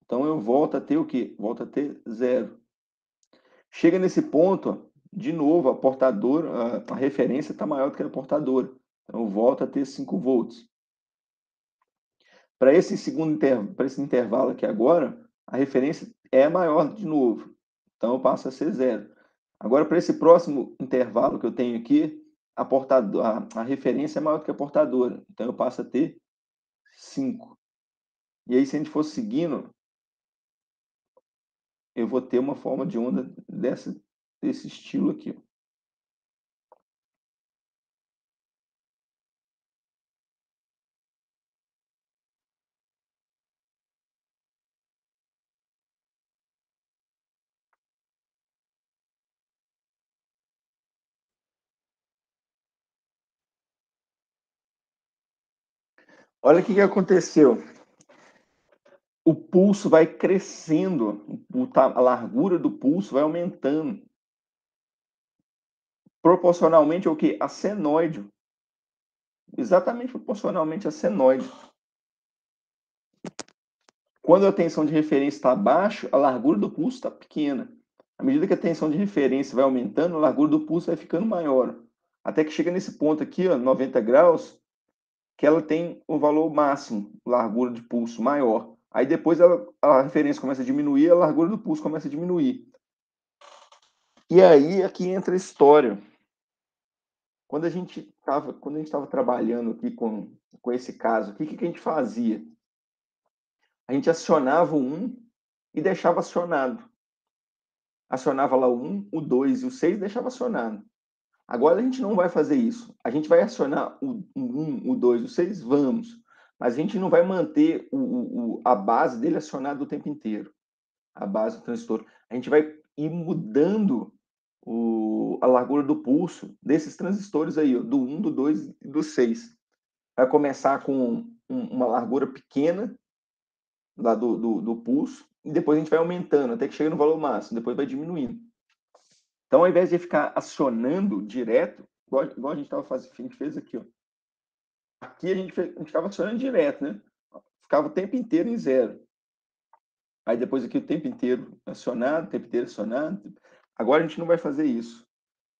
Speaker 1: Então, eu volto a ter o quê? Volto a ter zero. Chega nesse ponto, de novo, a portadora, a referência está maior do que a portadora. Então, eu volto a ter 5 volts. Para esse para esse intervalo aqui agora, a referência é maior de novo. Então, passa a ser zero. Agora, para esse próximo intervalo que eu tenho aqui, a referência é maior do que a portadora. Então, eu passo a ter 5. E aí, se a gente for seguindo, eu vou ter uma forma de onda desse estilo aqui. Olha o que aconteceu. O pulso vai crescendo, a largura do pulso vai aumentando. Proporcionalmente ao que? A senoide. Exatamente proporcionalmente a senoide. Quando a tensão de referência está baixa, a largura do pulso está pequena. À medida que a tensão de referência vai aumentando, a largura do pulso vai ficando maior. Até que chega nesse ponto aqui, ó, 90 graus, que ela tem o valor máximo, largura de pulso maior. Aí depois a referência começa a diminuir, a largura do pulso começa a diminuir. E aí aqui entra a história. Quando a gente estava trabalhando aqui com esse caso, o que a gente fazia? A gente acionava o 1 e deixava acionado. Acionava lá o 1, o 2 e o 6 e deixava acionado. Agora a gente não vai fazer isso. A gente vai acionar o 1, o 2, o 6, vamos. Mas a gente não vai manter a base dele acionada o tempo inteiro. A base do transistor. A gente vai ir mudando a largura do pulso desses transistores aí, ó, do 1, do 2 e do 6. Vai começar com uma largura pequena lá do pulso, e depois a gente vai aumentando até que chega no valor máximo, depois vai diminuindo. Então, ao invés de ficar acionando direto, igual a gente estava fazendo, a gente fez aqui, ó. Aqui a gente estava acionando direto, né? ficava o tempo inteiro em 0. Aí depois aqui o tempo inteiro acionado, o tempo inteiro acionado. Agora a gente não vai fazer isso.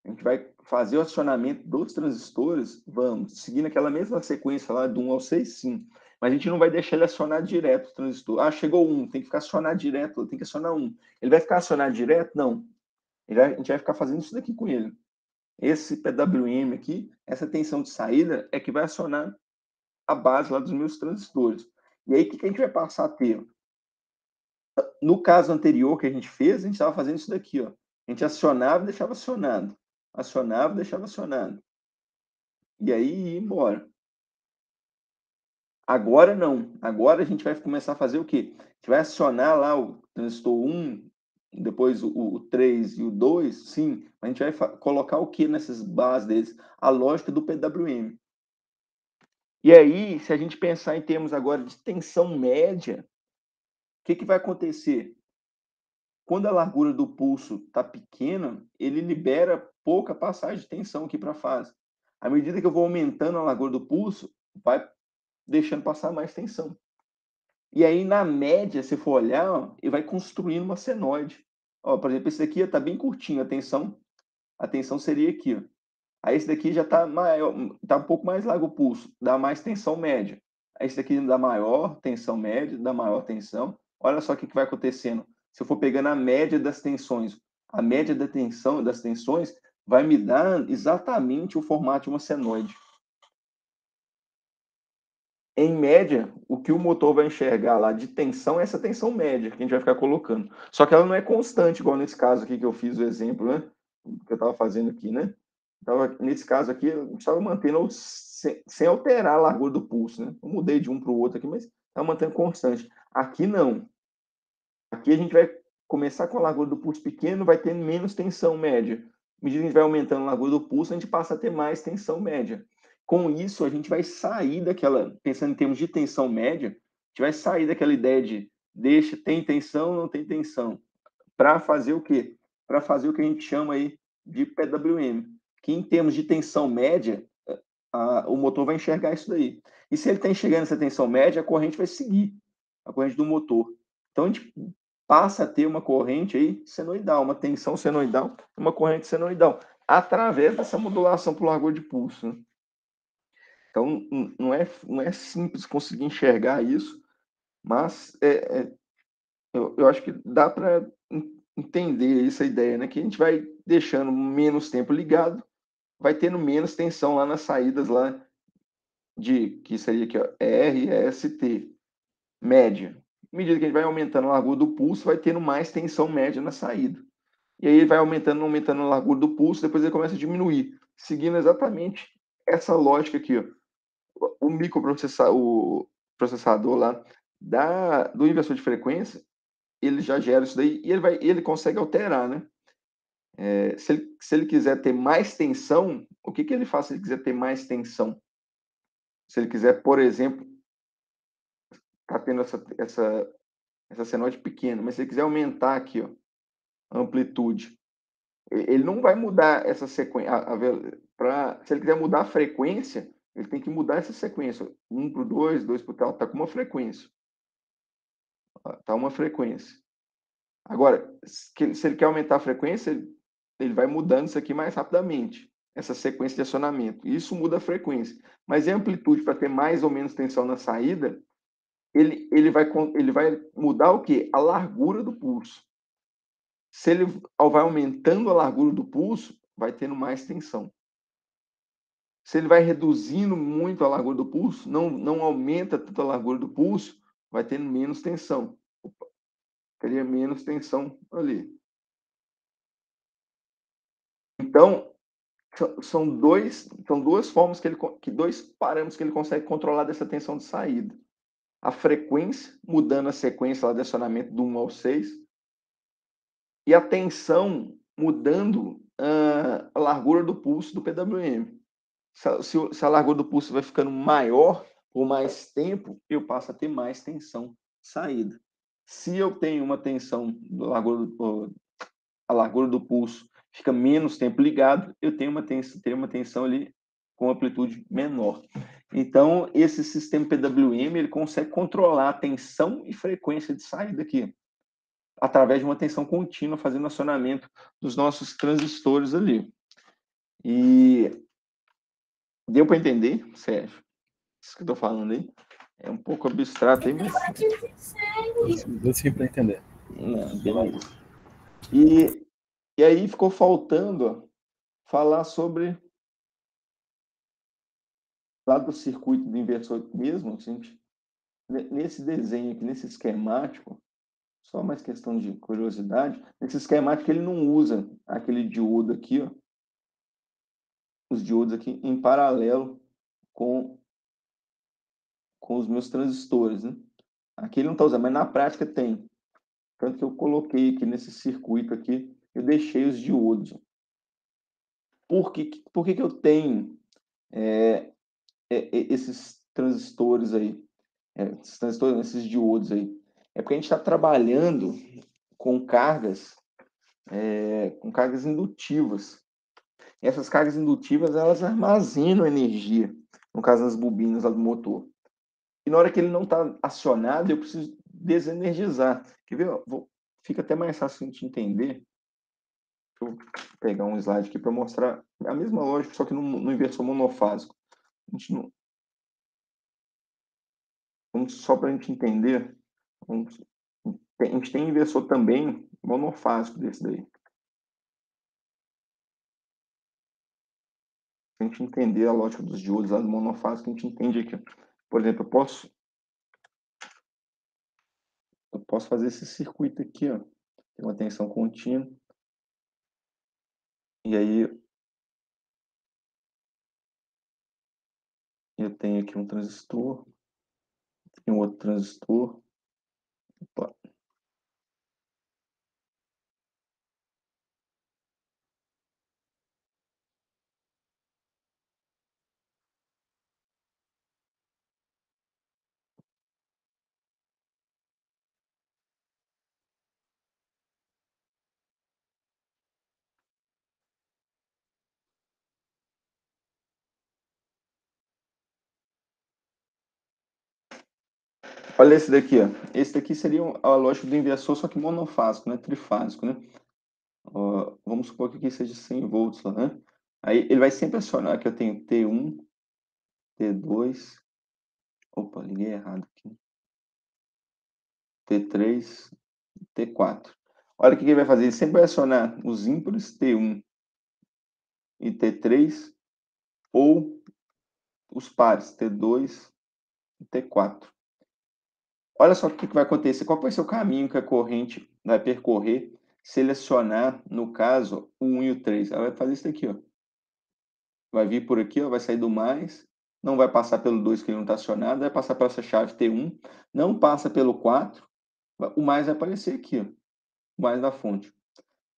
Speaker 1: A gente vai fazer o acionamento dos transistores, vamos, seguindo aquela mesma sequência lá do 1 ao 6, sim. Mas a gente não vai deixar ele acionar direto o transistor. Ah, chegou 1, tem que ficar acionado direto, tem que acionar 1. Ele vai ficar acionado direto? Não. A gente vai ficar fazendo isso daqui com ele. Esse PWM aqui, essa tensão de saída, é que vai acionar a base lá dos meus transistores. E aí, o que a gente vai passar a ter? No caso anterior que a gente fez, a gente estava fazendo isso daqui, ó. A gente acionava e deixava acionado. Acionava e deixava acionado. E aí ia embora. Agora não. Agora a gente vai começar a fazer o quê? A gente vai acionar lá o transistor 1, depois o 3 e o 2, sim. A gente vai colocar o que nessas bases deles? A lógica do PWM. E aí, se a gente pensar em termos agora de tensão média, o que vai acontecer? Quando a largura do pulso está pequena, ele libera pouca passagem de tensão aqui para a fase. À medida que eu vou aumentando a largura do pulso, vai deixando passar mais tensão. E aí, na média, se for olhar, ó, ele vai construindo uma senoide. Ó, por exemplo, esse daqui está bem curtinho, a tensão seria aqui. Ó. Aí esse daqui já está maior, tá um pouco mais largo o pulso, dá mais tensão média. Aí esse daqui dá maior tensão média, dá maior tensão. Olha só o que vai acontecendo. Se eu for pegando a média das tensões, a média da tensão, das tensões vai me dar exatamente o formato de uma senoide. Em média, o que o motor vai enxergar lá de tensão é essa tensão média que a gente vai ficar colocando. Só que ela não é constante, igual nesse caso aqui que eu fiz o exemplo, né? Que eu estava fazendo aqui, né? Nesse caso aqui, eu estava mantendo sem alterar a largura do pulso, né? Eu mudei de um para o outro aqui, mas estava mantendo constante. Aqui não. Aqui a gente vai começar com a largura do pulso pequeno, vai ter menos tensão média. À medida que a gente vai aumentando a largura do pulso, a gente passa a ter mais tensão média. Com isso, a gente vai sair daquela, pensando em termos de tensão média, a gente vai sair daquela ideia de tem tensão, não tem tensão, para fazer o quê? Para fazer o que a gente chama aí de PWM, que em termos de tensão média, o motor vai enxergar isso daí. E se ele está enxergando essa tensão média, a corrente vai seguir, a corrente do motor. Então a gente passa a ter uma corrente aí senoidal, uma tensão senoidal, uma corrente senoidal, através dessa modulação por largura de pulso. Né? Então, não é simples conseguir enxergar isso, mas eu acho que dá para entender essa ideia, né? Que a gente vai deixando menos tempo ligado, vai tendo menos tensão lá nas saídas lá que seria aqui, ó, R, S, T, média. À medida que a gente vai aumentando a largura do pulso, vai tendo mais tensão média na saída. E aí ele vai aumentando a largura do pulso, depois ele começa a diminuir, seguindo exatamente essa lógica aqui, ó. O processador lá do inversor de frequência, ele já gera isso daí e ele consegue alterar, né? Se ele quiser ter mais tensão, o que ele faz se ele quiser ter mais tensão? Se ele quiser, por exemplo, tá tendo essa senoide pequena, mas se ele quiser aumentar aqui, ó, a amplitude, ele não vai mudar essa sequência. Se ele quiser mudar a frequência, ele tem que mudar essa sequência. 1 para o 2, 2 para o tal, está com uma frequência. Está uma frequência. Agora, se ele quer aumentar a frequência, ele vai mudando isso aqui mais rapidamente, essa sequência de acionamento. Isso muda a frequência. Mas a amplitude, para ter mais ou menos tensão na saída, ele vai mudar o quê? A largura do pulso. Se ele vai aumentando a largura do pulso, vai tendo mais tensão. Se ele vai reduzindo muito a largura do pulso, não aumenta tanto a largura do pulso, vai tendo menos tensão. Teria menos tensão ali. Então, são duas formas dois parâmetros que ele consegue controlar dessa tensão de saída. A frequência, mudando a sequência lá de acionamento do 1 ao 6, e a tensão, mudando a largura do pulso do PWM. Se a largura do pulso vai ficando maior por mais tempo, eu passo a ter mais tensão de saída. Se eu tenho uma tensão, a largura do pulso fica menos tempo ligado, eu tenho uma tensão ali com amplitude menor. Então, esse sistema PWM, ele consegue controlar a tensão e frequência de saída aqui, através de uma tensão contínua, fazendo acionamento dos nossos transistores ali. E deu para entender, Sérgio? Isso que eu estou falando aí é um pouco abstrato aí, mas...
Speaker 2: Deu sim para entender.
Speaker 1: Não, beleza. E aí ficou faltando, ó, falar sobre lá do circuito do inversor mesmo, gente, nesse desenho aqui, nesse esquemático, só mais questão de curiosidade, nesse esquemático ele não usa aquele diodo aqui, ó, os diodos aqui em paralelo com os meus transistores, né? Aqui ele não está usando, mas na prática tem. Tanto que eu coloquei aqui nesse circuito aqui, eu deixei os diodos. Por que eu tenho esses transistores aí? Esses transistores, esses diodos aí? É porque a gente está trabalhando com cargas indutivas. E essas cargas indutivas, elas armazenam energia, no caso das bobinas lá do motor. E na hora que ele não está acionado, eu preciso desenergizar. Quer ver? Fica até mais fácil a gente entender. Deixa eu pegar um slide aqui para mostrar a mesma lógica, só que no inversor monofásico. Só para a gente entender, a gente tem inversor também monofásico desse daí. A gente entender a lógica dos diodos lá do monofásico, a gente entende aqui. Por exemplo, eu posso fazer esse circuito aqui, ó, tem uma tensão contínua. E aí eu tenho aqui um transistor, tem um outro transistor. Opa. Olha esse daqui, ó. Esse daqui seria a lógica do inversor, só que monofásico, né? Trifásico, né? Vamos supor que aqui seja 100 volts lá, né? Aí ele vai sempre acionar. Aqui eu tenho T1, T2. Opa, liguei errado aqui. T3, T4. Olha o que ele vai fazer. Ele sempre vai acionar os ímpares T1 e T3 ou os pares T2 e T4. Olha só o que vai acontecer. Qual vai ser o caminho que a corrente vai percorrer se ele acionar, no caso, o 1 e o 3? Ela vai fazer isso aqui, ó. Vai vir por aqui, ó, vai sair do mais, não vai passar pelo 2 que ele não está acionado, vai passar para essa chave T1, não passa pelo 4, o mais vai aparecer aqui, ó, o mais da fonte.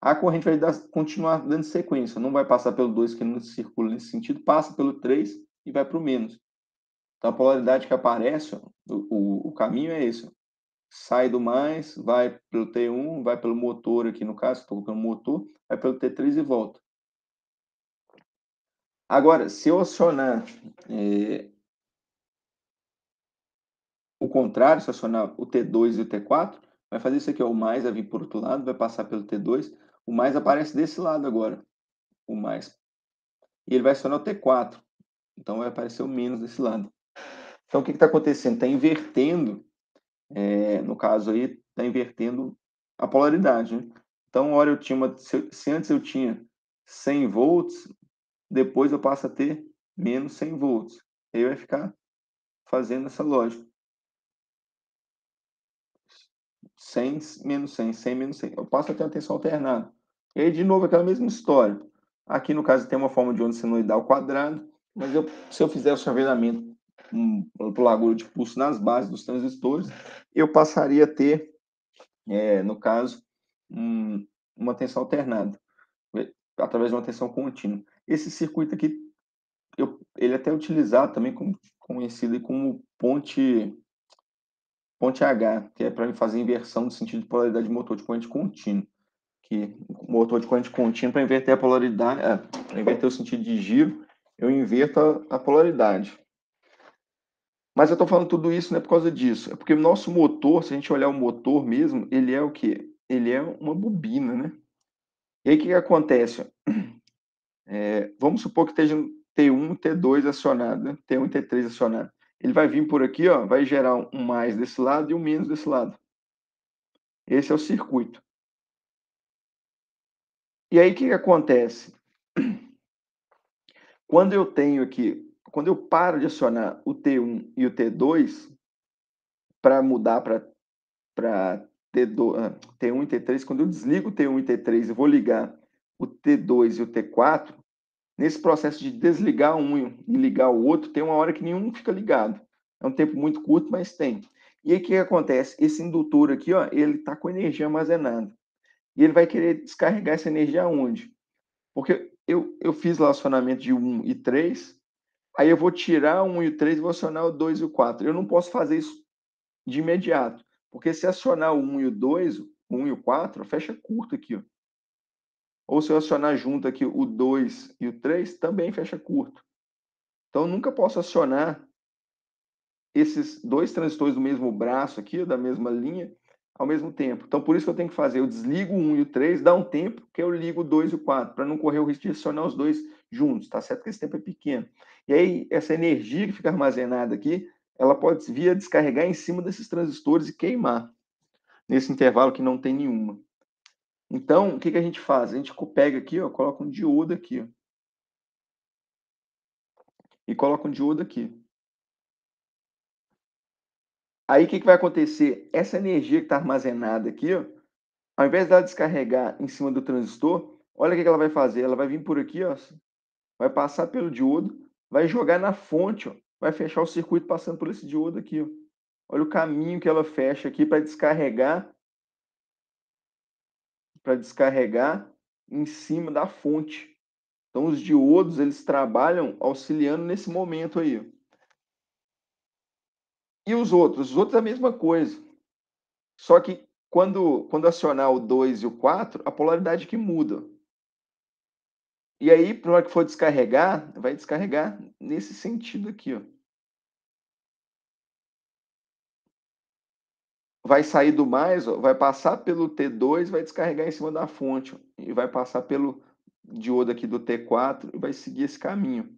Speaker 1: A corrente vai continuar dando sequência, não vai passar pelo 2 que não circula nesse sentido, passa pelo 3 e vai para o menos. Então a polaridade que aparece, ó, o caminho é esse, ó. Sai do mais, vai pelo T1, vai pelo motor aqui no caso, estou colocando motor, vai pelo T3 e volta. Agora, se eu acionar o contrário, se acionar o T2 e o T4, vai fazer isso aqui, ó, o mais vai vir por outro lado, vai passar pelo T2, o mais aparece desse lado agora, o mais. E ele vai acionar o T4, então vai aparecer o menos desse lado. Então, o que está acontecendo? Está invertendo, no caso aí, está invertendo a polaridade, né? Então, olha, se antes eu tinha 100 volts, depois eu passo a ter menos 100 volts. Aí vai ficar fazendo essa lógica. 100 menos 100, 100 menos 100. Eu passo a ter uma tensão alternada. E aí, de novo, aquela mesma história. Aqui, no caso, tem uma forma de onda senoidal quadrada, mas se eu fizer o chaveamento por largura de pulso nas bases dos transistores, eu passaria a ter, no caso, uma tensão alternada, através de uma tensão contínua. Esse circuito aqui, ele é até utilizado também como conhecido como ponte H, que é para fazer inversão do sentido de polaridade de motor de corrente contínua. Que o motor de corrente contínua, para inverter a polaridade, para inverter o sentido de giro, eu inverto a polaridade. Mas eu estou falando tudo isso não é por causa disso, é porque o nosso motor, se a gente olhar o motor mesmo, ele é o quê? Ele é uma bobina, né? E aí o que que acontece? Vamos supor que esteja um T1 e T2 acionado, né? T1 e T3 acionado. Ele vai vir por aqui, ó, vai gerar um mais desse lado e um menos desse lado. Esse é o circuito. E aí o que que acontece? Quando eu tenho aqui, quando eu paro de acionar o T1 e o T2 para mudar para T1 e T3, quando eu desligo o T1 e T3 e vou ligar o T2 e o T4, nesse processo de desligar um e ligar o outro, tem uma hora que nenhum fica ligado. É um tempo muito curto, mas tem. E aí o que acontece? Esse indutor aqui, ó, ele está com energia armazenada. E ele vai querer descarregar essa energia aonde? Porque eu fiz lá o acionamento de 1 e 3, aí eu vou tirar o 1 e o 3 e vou acionar o 2 e o 4. Eu não posso fazer isso de imediato, porque se acionar o 1 e o 2, o 1 e o 4, fecha curto aqui, ó. Ou se eu acionar junto aqui o 2 e o 3, também fecha curto. Então, eu nunca posso acionar esses dois transistores do mesmo braço aqui, da mesma linha, ao mesmo tempo. Então, por isso que eu tenho que fazer, eu desligo o 1 e o 3, dá um tempo que eu ligo o 2 e o 4, para não correr o risco de acionar os dois juntos, tá certo que esse tempo é pequeno. E aí, essa energia que fica armazenada aqui, ela pode vir a descarregar em cima desses transistores e queimar, nesse intervalo que não tem nenhuma. Então, o que que a gente faz? A gente pega aqui, ó, coloca um diodo aqui, ó, e coloca um diodo aqui. Aí, o que que vai acontecer? Essa energia que está armazenada aqui, ó, ao invés dela descarregar em cima do transistor, olha o que que ela vai fazer. Ela vai vir por aqui, ó, vai passar pelo diodo, vai jogar na fonte, ó, vai fechar o circuito passando por esse diodo aqui, ó. Olha o caminho que ela fecha aqui para descarregar em cima da fonte. Então, os diodos, eles trabalham auxiliando nesse momento aí, ó. E os outros? Os outros é a mesma coisa. Só que quando acionar o 2 e o 4, a polaridade que muda. E aí, na hora que for descarregar, vai descarregar nesse sentido aqui, ó. Vai sair do mais, ó, vai passar pelo T2, vai descarregar em cima da fonte, ó, e vai passar pelo diodo aqui do T4 e vai seguir esse caminho.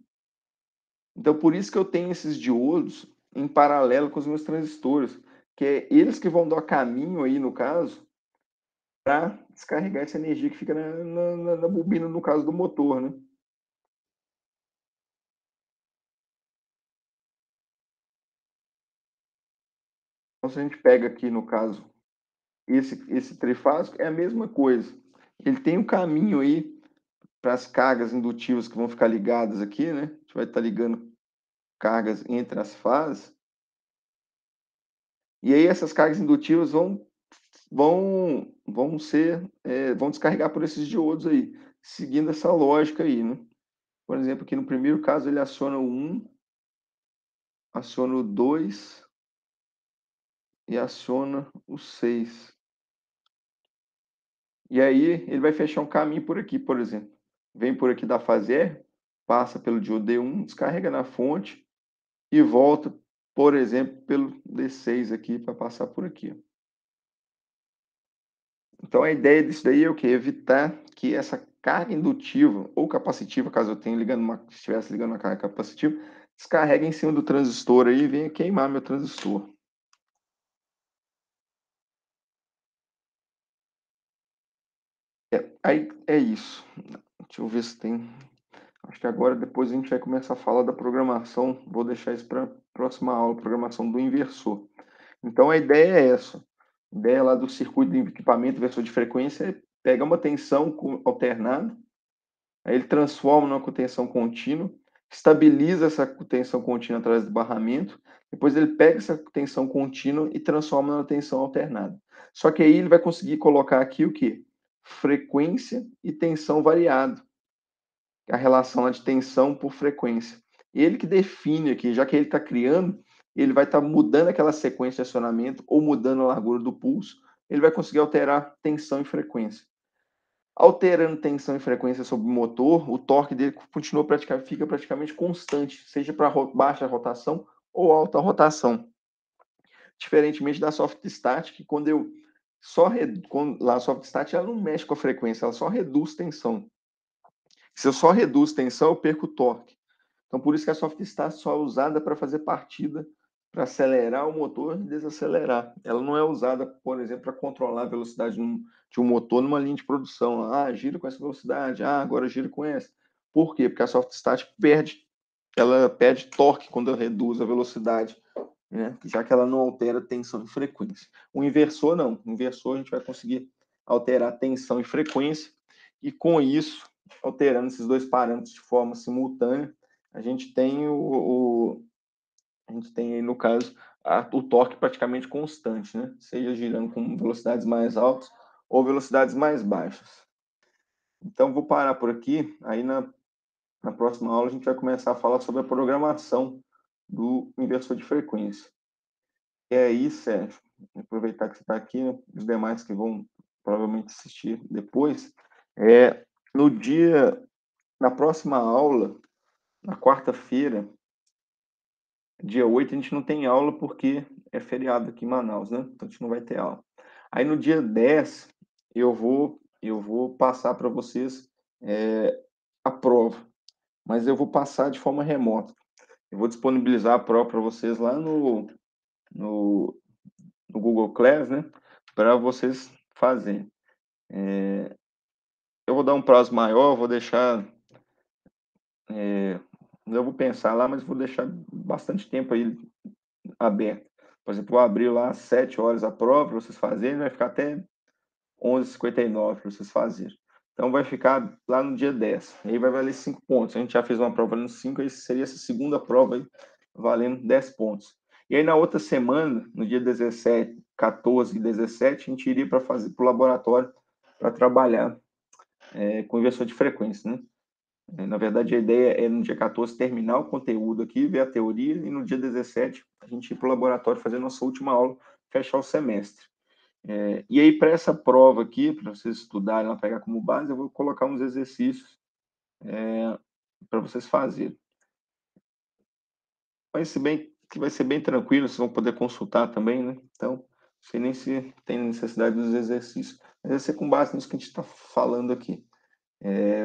Speaker 1: Então, por isso que eu tenho esses diodos em paralelo com os meus transistores, que é eles que vão dar caminho aí, no caso, para descarregar essa energia que fica na bobina, no caso do motor, né? Então, se a gente pega aqui, no caso, esse trifásico, é a mesma coisa. Ele tem um caminho aí para as cargas indutivas que vão ficar ligadas aqui, né? A gente vai estar ligando cargas entre as fases. E aí essas cargas indutivas vão descarregar por esses diodos aí, seguindo essa lógica aí, né? Por exemplo, aqui no primeiro caso ele aciona o 1, aciona o 2 e aciona o 6. E aí ele vai fechar um caminho por aqui, por exemplo. Vem por aqui da fase R, passa pelo diodo D1, descarrega na fonte e volta, por exemplo, pelo D6 aqui para passar por aqui. Então a ideia disso daí é o quê? Evitar que essa carga indutiva ou capacitiva, caso eu tenha estivesse ligando uma carga capacitiva, descarregue em cima do transistor aí e venha queimar meu transistor. Aí é isso. Deixa eu ver se tem. Acho que agora depois a gente vai começar a falar da programação. Vou deixar isso para a próxima aula, programação do inversor. Então a ideia é essa. A ideia lá do circuito de equipamento inversor de frequência é pegar uma tensão alternada, aí ele transforma numa tensão contínua, estabiliza essa tensão contínua através do barramento, depois ele pega essa tensão contínua e transforma numa tensão alternada. Só que aí ele vai conseguir colocar aqui o quê? Frequência e tensão variado, a relação de tensão por frequência. Ele que define aqui, já que ele está criando, ele vai estar mudando aquela sequência de acionamento ou mudando a largura do pulso, ele vai conseguir alterar tensão e frequência. Alterando tensão e frequência sobre o motor, o torque dele fica praticamente constante, seja para baixa rotação ou alta rotação. Diferentemente da soft start, que quando eu lá a soft start ela não mexe com a frequência, ela só reduz tensão. Se eu só reduzo tensão, eu perco o torque. Então, por isso que a soft start só é usada para fazer partida, para acelerar o motor e desacelerar. Ela não é usada, por exemplo, para controlar a velocidade de um motor numa linha de produção. Ah, gira com essa velocidade. Ah, agora gira com essa. Por quê? Porque a soft start ela perde torque quando eu reduzo a velocidade, né? Já que ela não altera tensão e frequência. O inversor não. O inversor a gente vai conseguir alterar tensão e frequência e com isso, alterando esses dois parâmetros de forma simultânea, a gente tem a gente tem aí, no caso, o torque praticamente constante, né? Seja girando com velocidades mais altas ou velocidades mais baixas. Então, vou parar por aqui. Aí, na próxima aula, a gente vai começar a falar sobre a programação do inversor de frequência. E aí, Sérgio, aproveitar que você está aqui, né? Os demais que vão provavelmente assistir depois, no na próxima aula, na quarta-feira, dia 8 a gente não tem aula porque é feriado aqui em Manaus, né? Então a gente não vai ter aula. Aí no dia 10 eu vou passar para vocês a prova, mas eu vou passar de forma remota. Eu vou disponibilizar a prova para vocês lá no, no Google Class, né? Para vocês fazerem. Eu vou dar um prazo maior, vou deixar. Eu vou pensar lá, mas vou deixar bastante tempo aí aberto. Por exemplo, vou abrir lá às 7 horas a prova para vocês fazerem, vai ficar até 11h59 para vocês fazerem. Então vai ficar lá no dia 10. Aí vai valer 5 pontos. A gente já fez uma prova valendo 5, aí seria essa segunda prova aí, valendo 10 pontos. E aí na outra semana, no dia 17, 14 e 17, a gente iria para o laboratório para trabalhar com inversor de frequência, né? Na verdade, a ideia é no dia 14 terminar o conteúdo aqui, ver a teoria, e no dia 17 a gente ir para o laboratório fazer nossa última aula, fechar o semestre. E aí, para essa prova aqui, para vocês estudarem, ela pegar como base, eu vou colocar uns exercícios para vocês fazerem. Vai ser bem tranquilo, vocês vão poder consultar também, né? Então, não sei nem se tem necessidade dos exercícios. Mas vai ser com base nisso que a gente está falando aqui.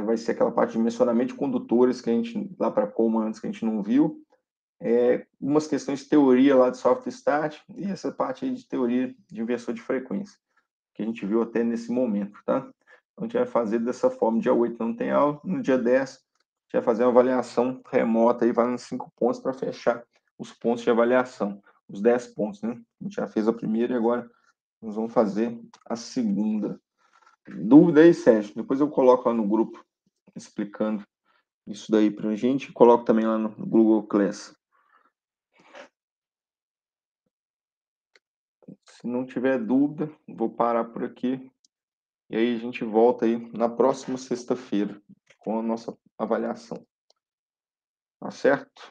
Speaker 1: Vai ser aquela parte de mencionamento de condutores que a gente, lá para Coleman, antes que a gente não viu, umas questões de teoria lá de soft start e essa parte aí de teoria de inversor de frequência, que a gente viu até nesse momento, tá? Então, a gente vai fazer dessa forma. Dia 8 não tem aula, no dia 10 a gente vai fazer uma avaliação remota aí, valendo 5 pontos para fechar os pontos de avaliação, os 10 pontos, né? A gente já fez a primeira e agora nós vamos fazer a segunda. Dúvida aí, Sérgio? Depois eu coloco lá no grupo explicando isso daí para a gente, coloco também lá no Google Class. Se não tiver dúvida, vou parar por aqui. E aí a gente volta aí na próxima sexta-feira com a nossa avaliação. Tá certo?